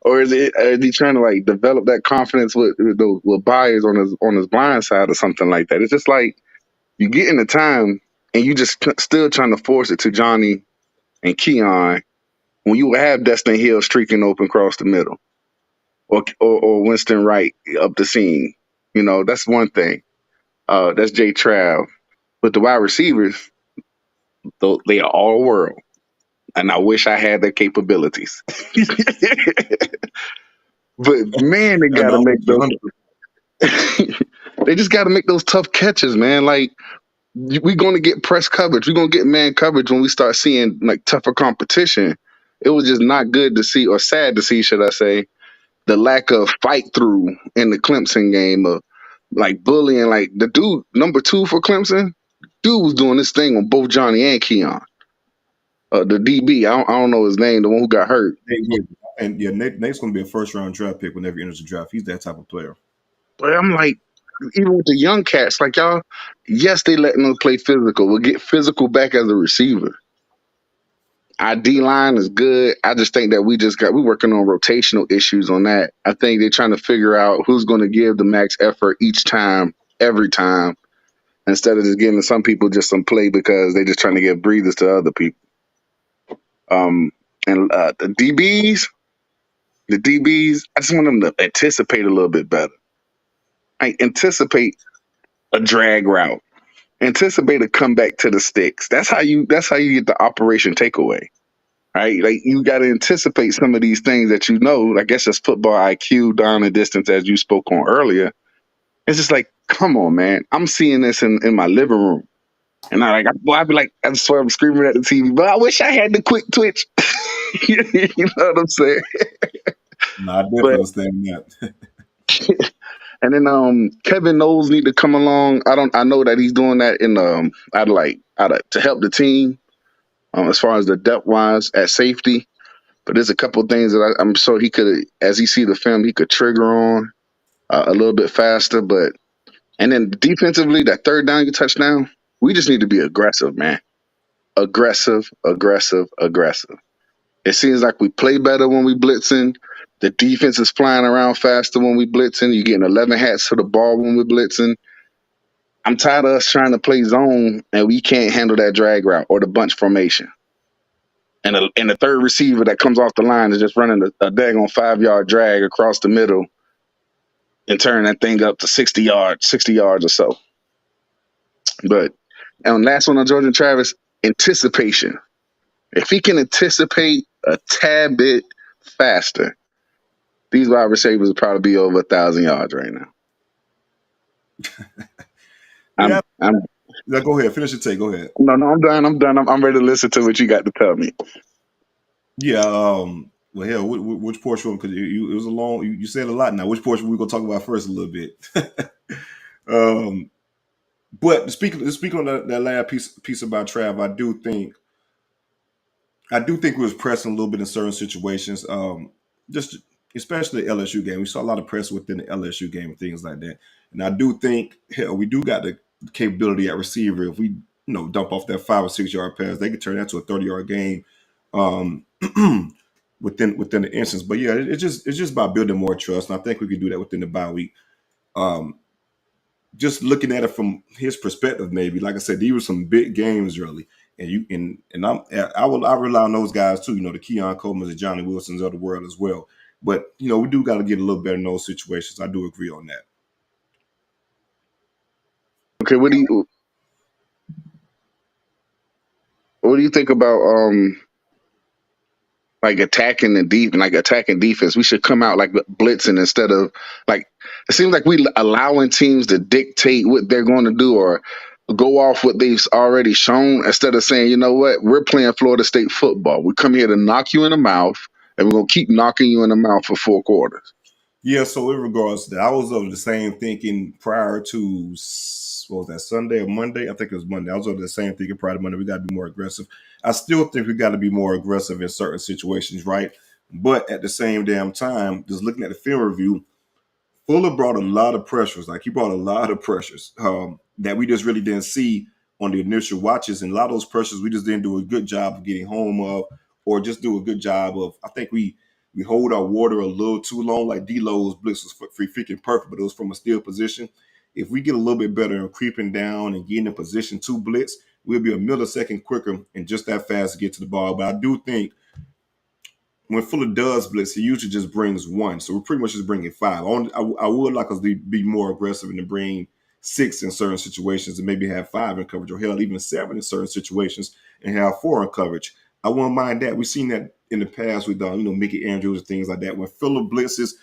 Or is he trying to like develop that confidence with buyers on his blind side or something like that? It's just like you get in the time and you just still trying to force it to Johnny and Keon when you have Destin Hill streaking open across the middle, or Winston Wright up the seam. That's one thing. That's Jay Trav. But the wide receivers, they are all world, and I wish I had their capabilities. But man, they And got to I'm make with you those. 100%. They just got to make those tough catches, man. Like, we're going to get press coverage. We're going to get man coverage when we start seeing like tougher competition. It was just not good to see, or sad to see, should I say, the lack of fight through in the Clemson game of like bullying. Like the dude number 2 for Clemson, dude was doing this thing on both Johnny and Keon. The DB, I don't know his name, the one who got hurt. And yeah, Nate's going to be a first round draft pick whenever he enters the draft. He's that type of player. But I'm like, even with the young cats, like y'all, yes, they letting them play physical. We'll get physical back as a receiver. Our D line is good. I just think that we're working on rotational issues on that. I think they're trying to figure out who's going to give the max effort each time, every time, instead of just giving some people just some play because they're just trying to give breathers to other people. And the DBs, I just want them to anticipate a little bit better. I anticipate a drag route. Anticipate a comeback to the sticks. That's how you get the operation takeaway. Right? Like, you got to anticipate some of these things that I guess it's football IQ down the distance, as you spoke on earlier. It's just like, come on, man. I'm seeing this in my living room. And I'd be like, I swear I'm screaming at the TV, but I wish I had the quick twitch. You know what I'm saying? No, I definitely But understand that. and then Kevin Knowles need to come along. I know that he's doing that in to help the team. as far as the depth wise at safety. But there's a couple of things that I'm sure he could, as he see the film, he could trigger on a little bit faster. But and then defensively, that third down, touchdown, we just need to be aggressive, man. Aggressive, aggressive, aggressive. It seems like we play better when we blitzing. The defense is flying around faster when we blitzing. You're getting 11 hats to the ball when we're blitzing. I'm tired of us trying to play zone and we can't handle that drag route or the bunch formation. And the third receiver that comes off the line is just running a daggone 5-yard drag across the middle and turn that thing up to 60 yards or so. But and last one on Georgia Travis, anticipation. If he can anticipate a tad bit faster, these wide receivers will probably be over 1,000 yards right now. Yeah. I'm Go ahead. Finish your take. Go ahead. No, I'm done. I'm ready to listen to what you got to tell me. Yeah. Well, hell, which portion? Because it was a long. You said a lot. Now, which portion we gonna talk about first a little bit? But speaking on that last piece about Trav, I do think we was pressing a little bit in certain situations. Just especially the LSU game, we saw a lot of press within the LSU game and things like that. And I do think hell, we do got the capability at receiver. If we dump off that 5 or 6 yard pass, they could turn that to a 30-yard game within the instance. But yeah, it's just about building more trust, and I think we can do that within the bye week. Just looking at it from his perspective, maybe like I said, these were some big games early, and I rely on those guys too. The Keon Coleman's and Johnny Wilsons of the world as well. But we do got to get a little better in those situations. I do agree on that. Okay, what do you think about attacking defense? We should come out like blitzing instead of it seems like we allowing teams to dictate what they're going to do or go off what they've already shown instead of saying, you know what, we're playing Florida State football. We come here to knock you in the mouth and we're going to keep knocking you in the mouth for 4 quarters. Yeah, so in regards to that, I was of the same thinking prior to, what was that, Sunday or Monday? I think it was Monday. I was of the same thinking prior to Monday. We got to be more aggressive. I still think we got to be more aggressive in certain situations, right? But at the same damn time, just looking at the film review, Fuller brought a lot of pressures. He brought a lot of pressures that we just really didn't see on the initial watches. And a lot of those pressures, we just didn't do a good job of getting home of, or just do a good job of. I think we hold our water a little too long. Like D-Lo's blitz was freaking perfect, but it was from a still position. If we get a little bit better in creeping down and getting in position to blitz, we'll be a millisecond quicker and just that fast to get to the ball. But I do think when Fuller does blitz, he usually just brings 1. So we're pretty much just bringing 5. I would like us to be more aggressive and to bring 6 in certain situations and maybe have 5 in coverage, or hell, even 7 in certain situations and have 4 in coverage. I wouldn't mind that. We've seen that in the past with Mickey Andrews and things like that. When Fuller blitzes,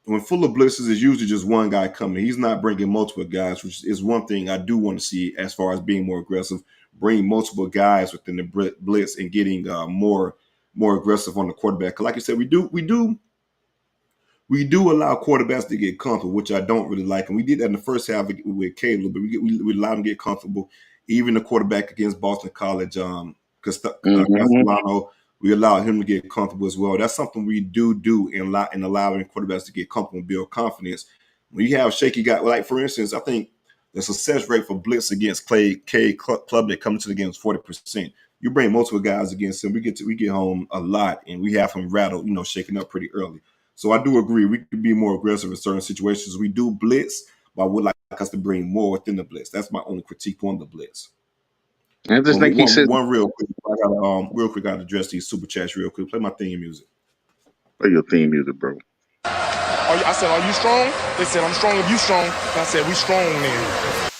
when Fuller blitzes, it's usually just one guy coming. He's not bringing multiple guys, which is one thing I do want to see as far as being more aggressive, bringing multiple guys within the blitz and getting more aggressive on the quarterback. Because like I said, we do allow quarterbacks to get comfortable, which I don't really like. And we did that in the first half with Caleb, but we allowed him to get comfortable. Even the quarterback against Boston College, Castellano, we allowed him to get comfortable as well. That's something we do in allowing quarterbacks to get comfortable and build confidence. When you have shaky guys, like for instance, I think the success rate for blitz against K Club that comes to the game is 40%. You bring multiple guys against him, we get home a lot, and we have him rattled, shaking up pretty early. So I do agree we could be more aggressive in certain situations. We do blitz, but I would like us to bring more within the blitz. That's my only critique on the blitz. I just think he said one real quick. I gotta address these super chats real quick. Play my theme music. Play your theme music, bro. I said, are you strong? They said, I'm strong if you strong. And I said, we strong then.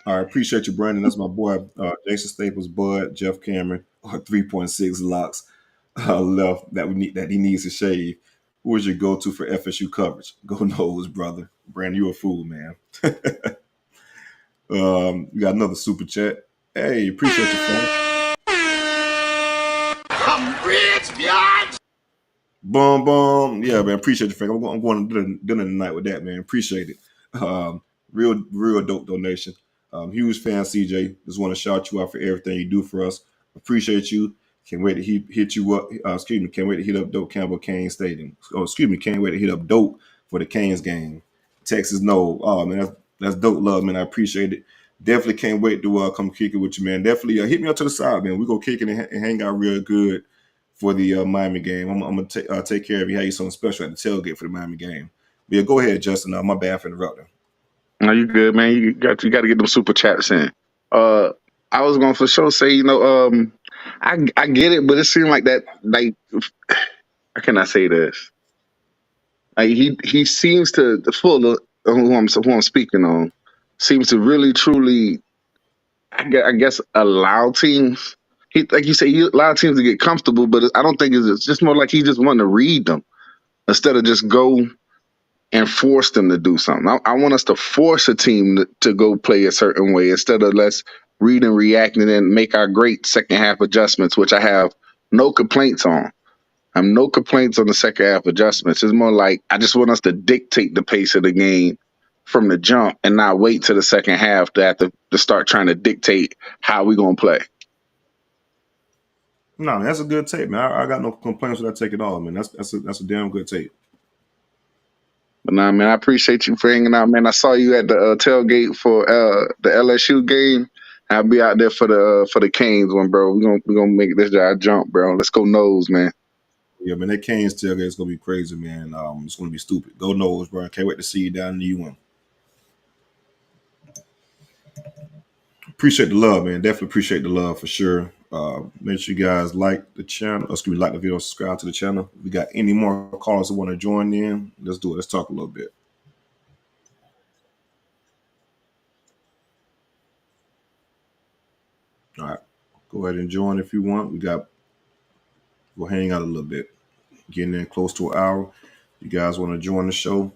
All right, appreciate you, Brandon. That's my boy, Jason Staples, Bud, Jeff Cameron, 3.6 locks left that he needs to shave. Who is your go-to for FSU coverage? Go Noles, brother. Brandon, you a fool, man. We got another super chat. Hey, appreciate you, Frank. I'm rich, bitch. Boom. Yeah, man, appreciate you, Frank. I'm going to dinner tonight with that, man. Appreciate it. Real dope donation. Huge fan, CJ. Just want to shout you out for everything you do for us. Appreciate you. Can't wait to hit you up. Excuse me. Can't wait to hit up Dope Campbell Kane Stadium. Oh, excuse me. Can't wait to hit up Dope for the Canes game. Texas, no. Oh man, that's dope love, man. I appreciate it. Definitely can't wait to come kick it with you, man. Definitely hit me up to the side, man. We go kick it and hang out real good for the Miami game. I'm gonna take care of you. Have you something special at the tailgate for the Miami game. But yeah, go ahead, Justin. My bad for interrupting. No, you good, man. You got to get them super chats in. I was gonna for sure say, I get it, but it seemed like that. Like, how can I say this? Like he seems to the full of who I'm speaking on seems to really truly, I guess, allow teams. He, like you say, he allow teams to get comfortable, but I don't think it's just more like he just wanting to read them instead of just go and force them to do something. I want us to force a team to go play a certain way instead of let's read and react and then make our great second half adjustments, which I have no complaints on. I have no complaints on the second half adjustments. It's more like I just want us to dictate the pace of the game from the jump and not wait to the second half to have to start trying to dictate how we going to play. No, man, that's a good tape, man. I got no complaints with that take at all, man. That's a damn good tape. But nah, man, I appreciate you for hanging out, man. I saw you at the tailgate for the LSU game. I'll be out there for the Canes one, bro. We gonna make this guy jump, bro. Let's go Noles, man. Yeah, man, that Canes tailgate is gonna be crazy, man. It's gonna be stupid. Go Noles, bro. Can't wait to see you down in the UN. Appreciate the love, man. Definitely appreciate the love for sure. Make sure you guys like the channel. Excuse me, like the video, subscribe to the channel. If we got any more callers that want to join in, let's do it. Let's talk a little bit. All right. Go ahead and join if you want. We'll hang out a little bit. Getting in close to an hour. You guys want to join the show?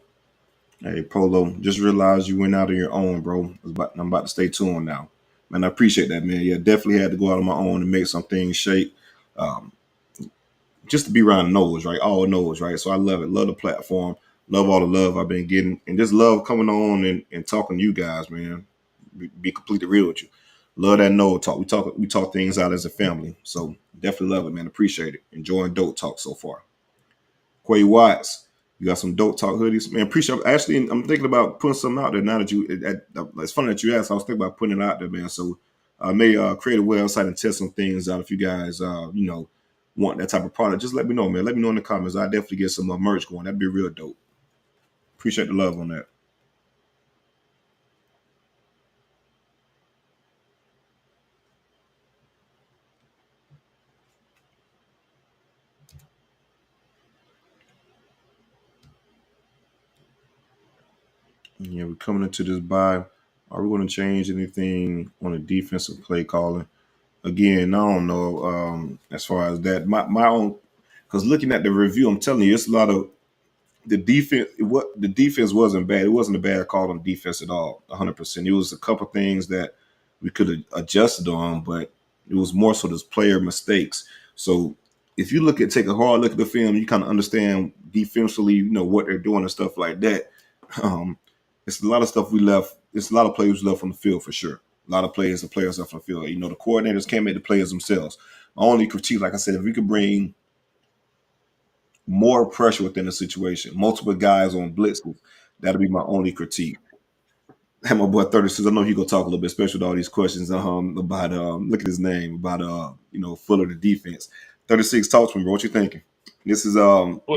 Hey, Polo, just realized you went out on your own, bro. I'm about to stay tuned now. Man, I appreciate that, man. Yeah, definitely had to go out on my own and make some things shake. Um, just to be around Noles, right? All Noles, right? So I love it. Love the platform. Love all the love I've been getting. And just love coming on and talking to you guys, man. Be completely real with you. Love that Noles talk. We talk things out as a family. So definitely love it, man. Appreciate it. Enjoying Dope Talk so far. Quay Watts, you got some Dope Talk hoodies, man. Appreciate it. Actually, I'm thinking about putting something out there now that it's funny that you asked. I was thinking about putting it out there, man. So I may create a website and test some things out if you guys, want that type of product. Just let me know, man. Let me know in the comments. I definitely get some merch going. That'd be real dope. Appreciate the love on that. Yeah, we're coming into this bye. Are we going to change anything on the defensive play calling? Again, I don't know. As far as that, my own, because looking at the review, I'm telling you, it's a lot of the defense. What the defense wasn't bad. It wasn't a bad call on defense at all. 100%. It was a couple things that we could have adjusted on, but it was more so those player mistakes. So if you take a hard look at the film, you kind of understand defensively, what they're doing and stuff like that. Um, it's a lot of stuff we left. It's a lot of players left on the field for sure. A lot of players and players left on the field. The coordinators can't make the players themselves. My only critique, like I said, if we could bring more pressure within the situation, multiple guys on blitzes, that'll be my only critique. And my boy 36, I know he gonna talk a little bit, especially with all these questions about look at his name, about Fuller the defense. 36, talk to me, bro. What you thinking? This is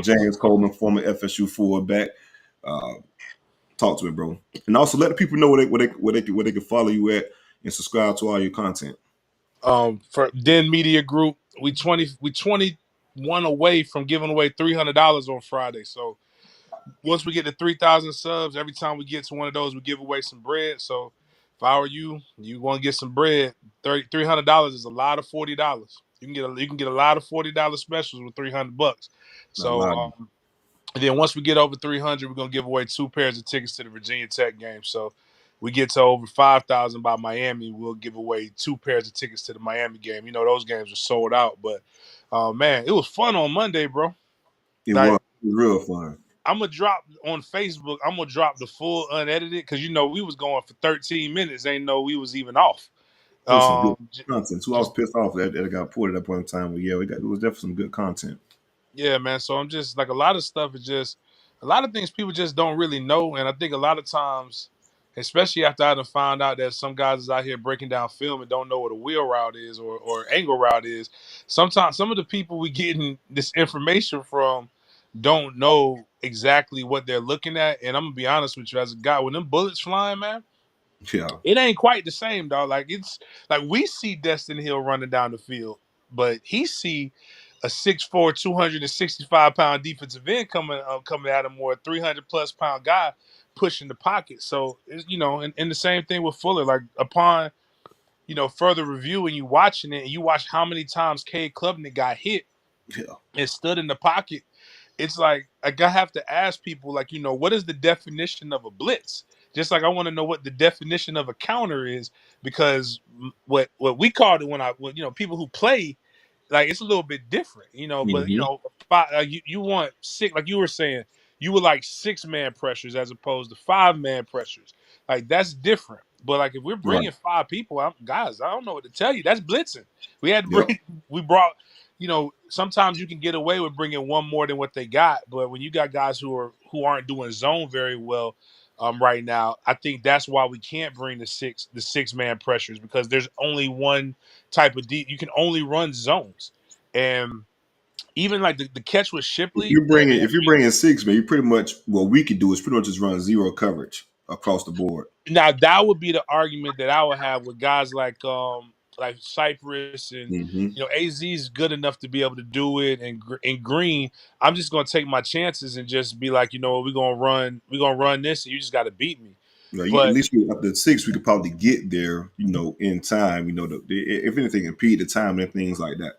James Coleman, former FSU fullback. Talk to me, bro. And also let the people know where they can follow you at and subscribe to all your content. For Den Media Group, we 21 away from giving away $300 on Friday. So once we get to 3,000 subs, every time we get to one of those, we give away some bread. So if I were you, you want to get some bread. $300 is a lot of $40. You can get a lot of $40 specials with $300. So and then once we get over 300, we're gonna give away 2 pairs of tickets to the Virginia Tech game. So we get to over 5,000 by Miami, we'll give away 2 pairs of tickets to the Miami game. Those games are sold out, but man, it was fun on Monday, bro. It was real fun. I'm gonna drop on Facebook. I'm gonna drop the full unedited because we was going for 13 minutes. Ain't know we was even off. It was some good J- content. So I was just pissed off that it got ported up one time. But yeah, it was definitely some good content. Yeah, man. So I'm just like a lot of stuff is just a lot of things people just don't really know, and I think a lot of times, especially after I done found out that some guys is out here breaking down film and don't know what a wheel route is or angle route is. Sometimes some of the people we getting this information from don't know exactly what they're looking at, and I'm gonna be honest with you, as a guy, when them bullets flying, man. Yeah, It ain't quite the same, dog. Like it's like we see Destin Hill running down the field, but he see a 6'4", 265-pound defensive end coming at him, or a 300+ pound guy pushing the pocket. So it's, and the same thing with Fuller. Like upon further review and you watching it, and you watch how many times Cade Klubnik got hit yeah, and stood in the pocket. It's like I have to ask people, like, what is the definition of a blitz? Just like I want to know what the definition of a counter is, because what we called it when people who play, like, it's a little bit different, but hmm you want six, like you were saying, you would like 6-man pressures as opposed to 5-man pressures. Like that's different. But like if we're right, bringing 5 people, guys, I don't know what to tell you. That's blitzing. We had to yep, bring, we brought sometimes you can get away with bringing one more than what they got, but when you got guys who aren't doing zone very well right now, I think that's why we can't bring the 6-man pressures, because there's only one type of you can only run zones, and even like the catch with Shipley. if you're bringing 6, man, you pretty much what we could do is pretty much just run zero coverage across the board. Now that would be the argument that I would have with guys like Cypress and Hmm AZ is good enough to be able to do it, and in Green, I'm just gonna take my chances and just be like, we're gonna run this, and you just got to beat me. At But least up to 6, we could probably get there, in time. If anything, impede the time and things like that.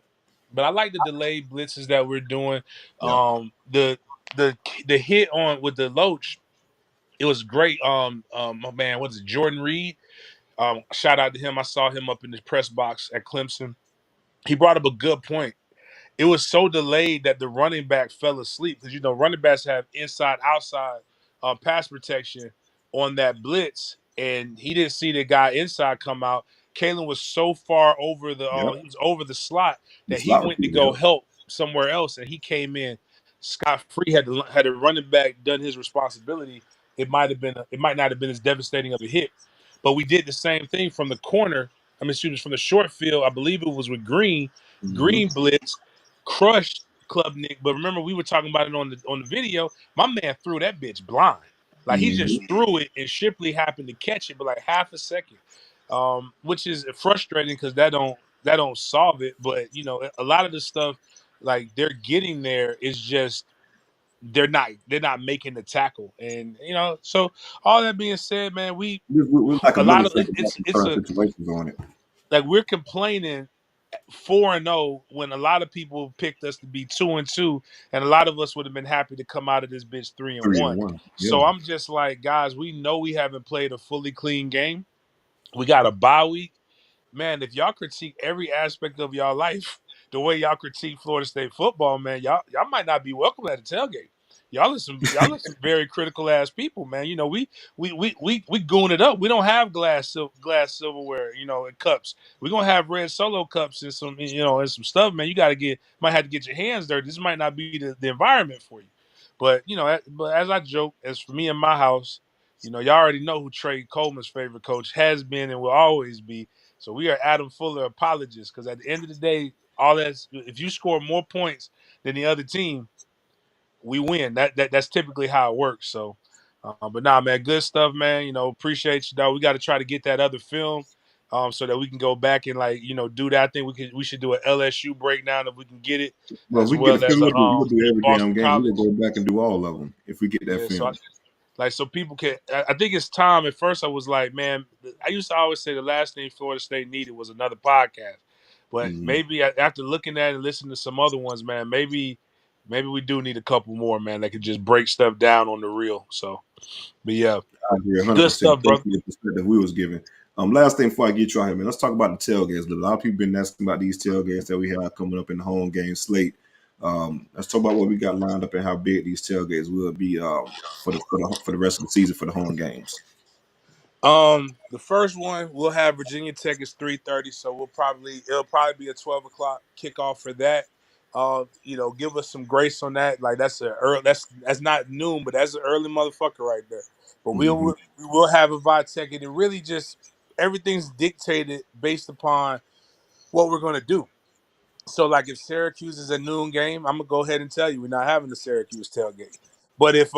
I like the delayed blitzes that we're doing. Yeah, The the hit on with the Loach, it was great. My man, what is it, Jordan Reed? Shout out to him. I saw him up in the press box at Clemson. He brought up a good point. It was so delayed that the running back fell asleep, because running backs have inside outside pass protection on that blitz, and he didn't see the guy inside come out. Kalen was so far over yep. he was over the slot The that he slot went to receiver, go yep. help somewhere else, and he came in scot free. Had the running back done his responsibility, it might not have been as devastating of a hit. But we did the same thing from the corner. I mean, excuse me, from the short field. I believe it was with Green. Hmm Green blitz crushed Klubnik, but remember we were talking about it on the video. My man threw that bitch blind. Like he just hmm threw it, and Shipley happened to catch it, but like half a second, which is frustrating because that don't solve it. But a lot of the stuff, like they're getting there, is just they're not making the tackle, and so all that being said, man, We're like a a lot million of seconds off it's certain a situations on it. like we're complaining 4-0 when a lot of people picked us to be 2-2, and a lot of us would have been happy to come out of this bitch 3 and 1. 3-1. So Yeah. I'm just like, guys, we know we haven't played a fully clean game. We got a bye week. Man, if y'all critique every aspect of y'all life the way y'all critique Florida State football, man, y'all might not be welcome at the tailgate. Y'all are some very critical ass people, man. We goon it up. We don't have glass silverware, and cups. We're gonna have red Solo cups and some stuff, man. Might have to get your hands dirty. This might not be the environment for you. But but as I joke, as for me in my house, y'all already know who Trey Coleman's favorite coach has been and will always be. So we are Adam Fuller apologists, because at the end of the day, if you score more points than the other team, we win. That's typically how it works. So, but nah, man, good stuff, man. Appreciate you, dog. We got to try to get that other film, so that we can go back and do that. I think we should do an LSU breakdown if we can get it, Well, if as we get well the as film, we'll do every damn Boston game. We'll College. go back and do all of them if we get that Yeah, film. so people can. I think it's time. At first, I was like, man, I used to always say the last thing Florida State needed was another podcast. But Hmm maybe after looking at it and listening to some other ones, man, maybe we do need a couple more, man, that could just break stuff down on the real. So, but yeah, I agree good 100%. stuff, brother. Especially the perspective we was given. Last thing before I get you out here, man, let's talk about the tailgates. A lot of people been asking about these tailgates that we have coming up in the home game slate. Let's talk about what we got lined up and how big these tailgates will be for the rest of the season for the home games. The first one we'll have Virginia Tech is 3:30, so it'll probably be a 12 o'clock kickoff for that. Give us some grace on that. Like that's not noon, but that's an early motherfucker right there. But Hmm. we will have a Tech, and it really just everything's dictated based upon what we're gonna do. So, like, if Syracuse is a noon game, I'm gonna go ahead and tell you we're not having the Syracuse tailgate. But if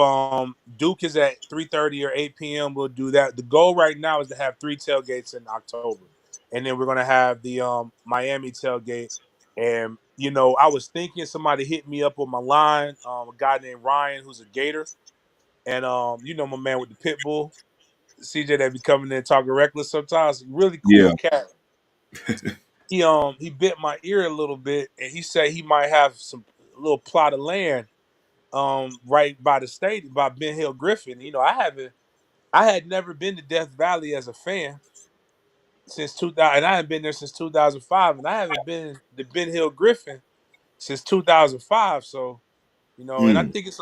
Duke is at 3:30 or 8 p.m., we'll do that. The goal right now is to have 3 tailgates in October, and then we're gonna have the Miami tailgate. And I was thinking somebody hit me up on my line, a guy named Ryan who's a Gator, and my man with the pit bull, CJ, that be coming in talking reckless sometimes. Really Yeah, cool cat. He bit my ear a little bit, and he said he might have some little plot of land right by the state by Ben Hill Griffin. I had never been to Death Valley as a fan since 2000, and I hadn't been there since 2005, and I haven't been to Ben Hill Griffin since 2005. So and I mm, think it's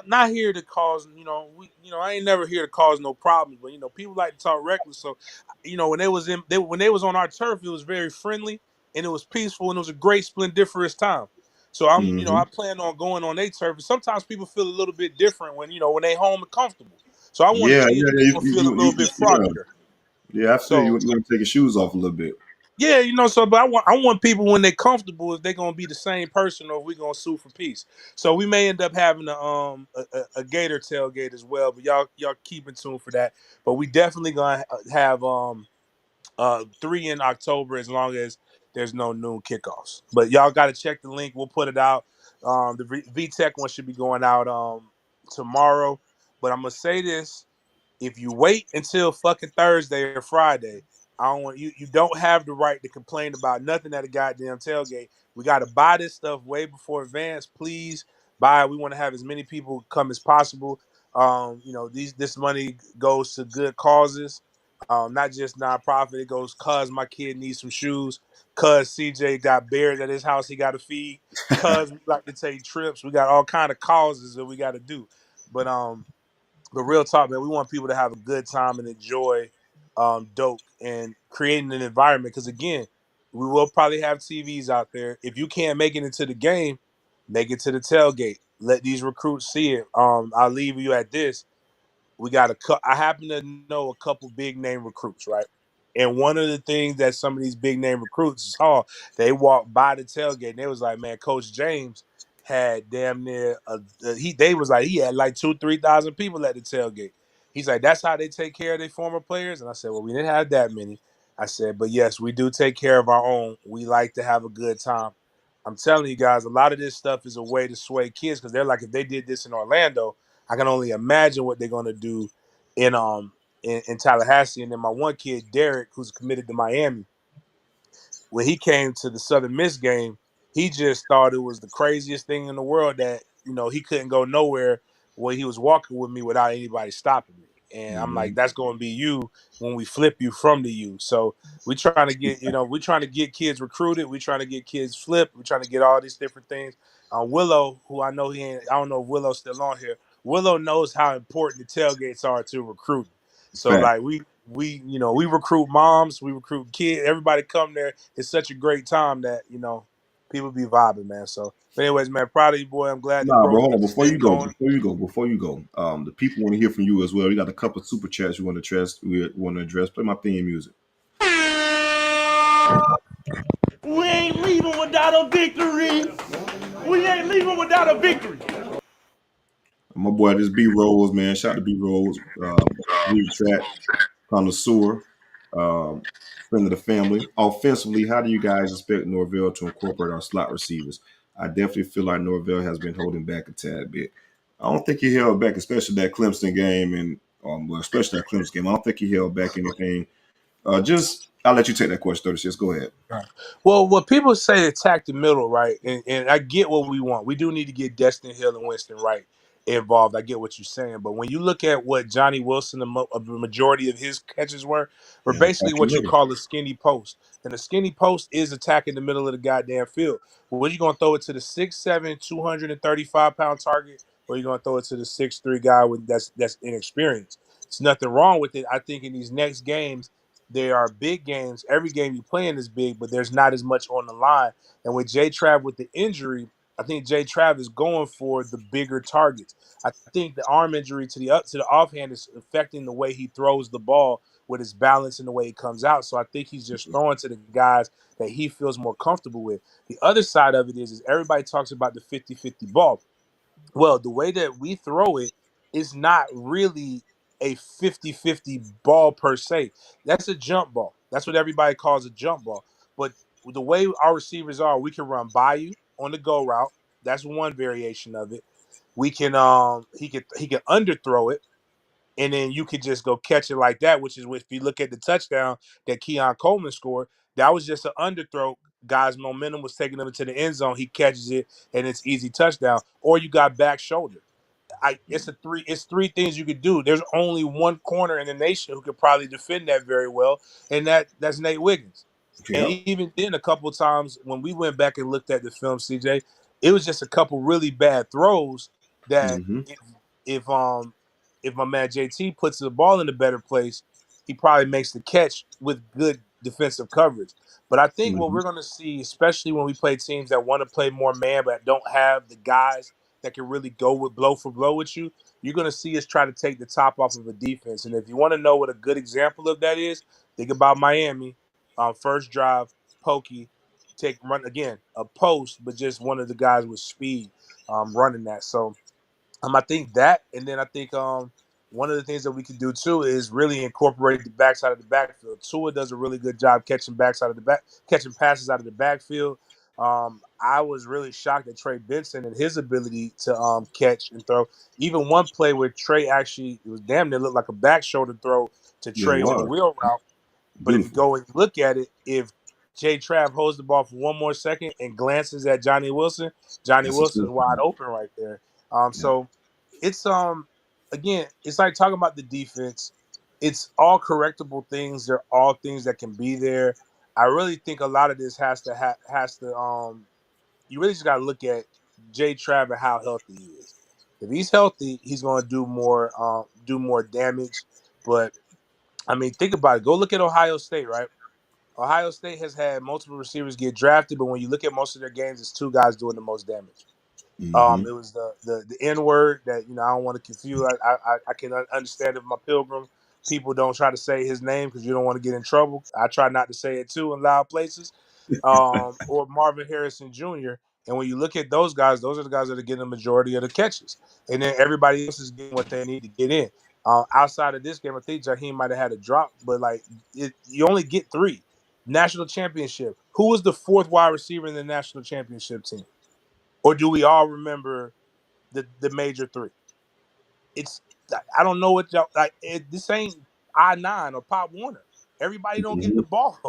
not here to cause, I ain't never here to cause no problems, but people like to talk reckless. So, when when they was on our turf, it was very friendly and it was peaceful and it was a great splendiferous time. So I hmm, plan on going on their turf. And sometimes people feel a little bit different when they home and comfortable. So I want to yeah, see if yeah, people feel a little bit yeah, froggier. yeah. I feel you. So You want to take your shoes off a little bit. yeah, but I want people when they're comfortable if they're gonna be the same person or if we're gonna sue for peace. So we may end up having a Gator tailgate as well, but y'all keep in tune for that. But we definitely gonna have 3 in October as long as there's no noon kickoffs. But y'all gotta check the link. We'll put it out. The VTech one should be going out tomorrow. But I'm gonna say this: if you wait until fucking Thursday or Friday, I don't want you. You don't have the right to complain about nothing at a goddamn tailgate. We got to buy this stuff way before advance. Please buy. We want to have as many people come as possible. This money goes to good causes, not just nonprofit. It goes cause my kid needs some shoes. Cause CJ got buried at his house, he got to feed. Cause we like to take trips. We got all kind of causes that we got to do. But real talk, man, we want people to have a good time and enjoy dope and creating an environment. Because again, we will probably have TVs out there. If you can't make it into the game, make it to the tailgate. Let these recruits see it. I'll leave you at this. I happen to know a couple big name recruits, right? And one of the things that some of these big name recruits saw, they walked by the tailgate and they was like, man, Coach James had damn near they was like he had like 2,000-3,000 people at the tailgate. He's like, that's how they take care of their former players. And I said, well, we didn't have that many. I said, but yes, we do take care of our own. We like to have a good time. I'm telling you guys, a lot of this stuff is a way to sway kids because they're like, if they did this in Orlando, I can only imagine what they're gonna do in in Tallahassee. And then my one kid, Derek, who's committed to Miami, when he came to the Southern Miss game, he just thought it was the craziest thing in the world that he couldn't go nowhere where he was walking with me without anybody stopping me. And I'm like, Hmm. that's going to be you when we flip you from the U. So we're trying to get kids recruited. We're trying to get kids flipped. We're trying to get all these different things. Willow, who I know I don't know if Willow's still on here. Willow knows how important the tailgates are to recruiting. So Fact. like we recruit moms, we recruit kids, everybody come there. It's such a great time that people be vibing, man. So, but anyways, man, proud of you, boy. I'm glad the Nah, bro. growth Hold on. get this thing going. Before you go. The people want to hear from you as well. We got a couple of super chats you want to address. We want to address. Play my theme music. We ain't leaving without a victory. We ain't leaving without a victory. My boy, this B Rose, man. Shout out to B Rose. Real track connoisseur. Um, Friend of the family. Offensively, how do you guys expect Norvell to incorporate our slot receivers? I definitely feel like Norvell has been holding back a tad bit. I don't think he held back, especially that Clemson game, and especially that Clemson game. I don't think he held back anything. Just I'll let you take that question, 36. Go ahead. Right. Well, what people say attack the middle, right? And I get what we want. We do need to get Destin Hill and Winston right. involved. I get what you're saying, but when you look at what Johnny Wilson, the majority of his catches were Yeah, basically actually what you little. call a skinny post, and a skinny post is attacking the middle of the goddamn field. Well, what you gonna throw it to the 6'7", 235-pound target, or you gonna throw it to the 6'3" guy with that's inexperienced? It's nothing wrong with it. I think in these next games, they are big games. Every game you playing is big, but there's not as much on the line. And with Jay Trav with the injury, I think Jay Trav is going for the bigger targets. I think the arm injury to the offhand is affecting the way he throws the ball with his balance and the way he comes out. So I think he's just throwing to the guys that he feels more comfortable with. The other side of it is everybody talks about the 50-50 ball. Well, the way that we throw it is not really a 50-50 ball per se. That's a jump ball. That's what everybody calls a jump ball. But the way our receivers are, we can run by you on the go route. That's one variation of it. We can he can underthrow it, and then you could just go catch it like that, which is if you look at the touchdown that Keon Coleman scored, that was just an underthrow. Guy's momentum was taking him into the end zone. He catches it, and it's easy touchdown. Or you got back shoulder. It's three things you could do. There's only one corner in the nation who could probably defend that very well, and that's Nate Wiggins. And Yep. even then, a couple of times when we went back and looked at the film, CJ, it was just a couple really bad throws that Mm-hmm. if um if my man JT puts the ball in a better place, he probably makes the catch with good defensive coverage. But I think what Mm-hmm. we're going to see, especially when we play teams that want to play more man but don't have the guys that can really go with blow for blow with you, you're going to see us try to take the top off of a defense. And if you want to know what a good example of that is, think about Miami. First drive, pokey, run again, a post, but just one of the guys with speed running that. So I think that, and then I think one of the things that we can do too is really incorporate the backside of the backfield. Tua does a really good job catching passes out of the backfield. I was really shocked at Trey Benson and his ability to catch and throw. Even one play where Trey actually, it was damn near looked like a back shoulder throw to Yeah, it Trey on a was wheel route. But if you beautiful. go and look at it, if Jay Trav holds the ball for one more second and glances at Johnny Wilson, Johnny That's a Wilson's wide system. open right there. Yeah. So it's again, it's like talking about the defense. It's all correctable things. They're all things that can be there. I really think a lot of this has to you really just got to look at Jay Trav and how healthy he is. If he's healthy, he's going to do more damage. But I mean, think about it. Go look at Ohio State, right? Ohio State has had multiple receivers get drafted, but when you look at most of their games, it's two guys doing the most damage. Mm-hmm. It was the N word that I don't want to confuse. I can understand if my Pilgrim people don't try to say his name because you don't want to get in trouble. I try not to say it too in loud places. Or Marvin Harrison Jr. And when you look at those guys, those are the guys that are getting the majority of the catches, and then everybody else is getting what they need to get in. Outside of this game, I think Jaheim might have had a drop, but you only get three. National championship. Who was the fourth wide receiver in the national championship team? Or do we all remember the major three? It's I don't know what y'all like. This ain't I-9 or Pop Warner. Everybody don't get Mm-hmm. the ball.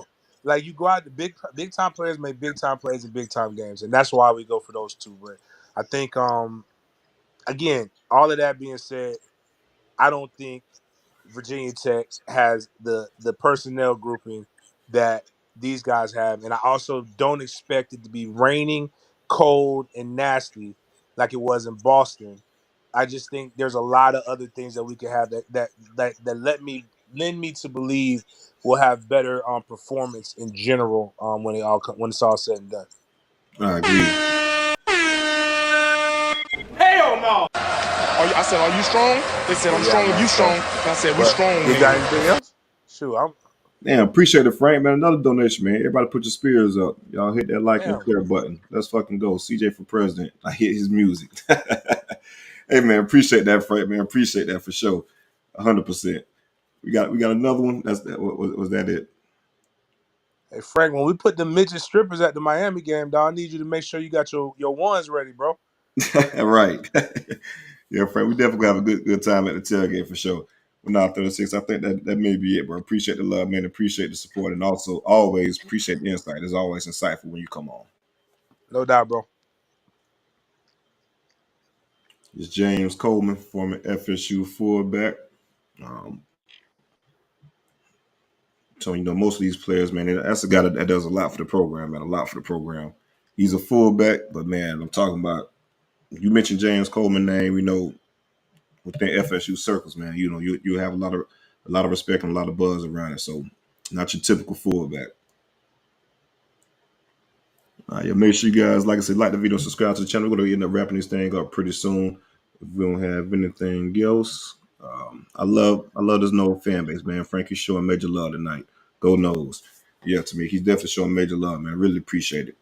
Like you go out the big time players make big time plays in big time games, and that's why we go for those two. But I think again, all of that being said, I don't think Virginia Tech has the personnel grouping that these guys have, and I also don't expect it to be raining, cold, and nasty like it was in Boston. I just think there's a lot of other things that we could have that lend me to believe we'll have better performance in general when it's all said and done. I agree. Hell no! I said, are you strong? They said, I'm But yeah, strong if man. you strong. So, And I said, we but strong you got then. anything else? Shoot, I'm Damn, appreciate it, Frank, man. Another donation, man. Everybody put your spears up. Y'all hit that like and damn. share button. Let's fucking go. CJ for president. I hit his music. Hey man, appreciate that, Frank, man. Appreciate that for sure. 100%. We got another one. Was that it? Hey Frank, when we put the midget strippers at the Miami game, dog, I need you to make sure you got your ones ready, bro. Right. Yeah, Frank, we definitely have a good time at the tailgate for sure. We're not 36. I think that may be it, bro. Appreciate the love, man. Appreciate the support, and also always appreciate the insight. It's always insightful when you come on. No doubt, bro. It's James Coleman, former FSU fullback. Um, so most of these players, man, that's a guy that does a lot for the program, man, a lot for the program. He's a fullback, but man, I'm talking about. You mentioned James Coleman name, within FSU circles, man. You have a lot of respect and a lot of buzz around it. So, not your typical fullback. Yeah, make sure you guys, like I said, like the video, subscribe to the channel. We're going to end up wrapping this thing up pretty soon. If we don't have anything else, I love this Noles fan base, man. Frankie's showing major love tonight. Go Noles. Yeah, to me, he's definitely showing major love, man. Really appreciate it.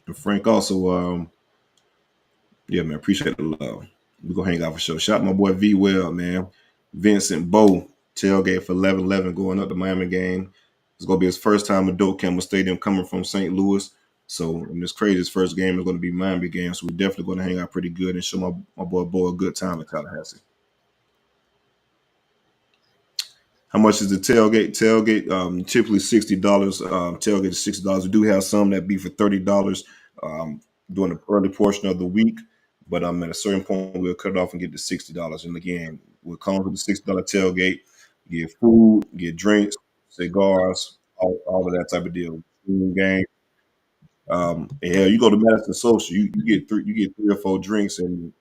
And Frank also, yeah, man, appreciate the love. We're going to hang out for sure. Shout out to my boy V Well, man. Vincent Bowe, tailgate for 11-11 going up the Miami game. It's going to be his first time at Doak Campbell Stadium coming from St. Louis. So, and it's crazy. His first game is going to be Miami game. So, we're definitely going to hang out pretty good and show my boy Bo a good time in Tallahassee. How much is the tailgate? Tailgate, typically $60. Tailgate is $60. We do have some that be for $30 during the early portion of the week. But at a certain point, we'll cut it off and get to $60. And again, we'll come with the $60 tailgate, get food, get drinks, cigars, all of that type of deal. Game. And hell, you go to Madison Social, you get three or four drinks and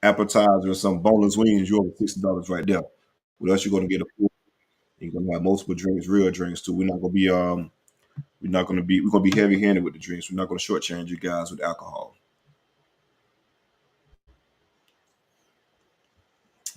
appetizer or some boneless wings. You're over $60 right there. What else you going to get? You're gonna have multiple drinks, real drinks too. We're gonna be heavy handed with the drinks. We're not gonna shortchange you guys with alcohol.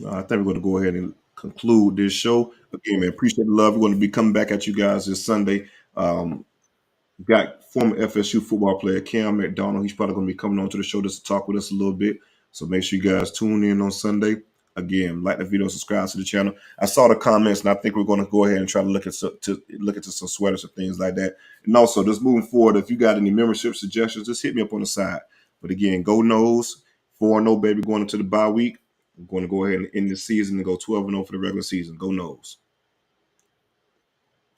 I think we're gonna go ahead and conclude this show. Again, man, appreciate the love. We're gonna be coming back at you guys this Sunday. Got former FSU football player Cam McDonald. He's probably gonna be coming on to the show just to talk with us a little bit. So make sure you guys tune in on Sunday. Again, like the video, subscribe to the channel. I saw the comments, and I think we're going to go ahead and try to look into some sweaters or things like that. And also, just moving forward, if you got any membership suggestions, just hit me up on the side. But again, go Noles, 4-0, baby, going into the bye week. We're going to go ahead and end the season and go 12-0 for the regular season. Go Noles.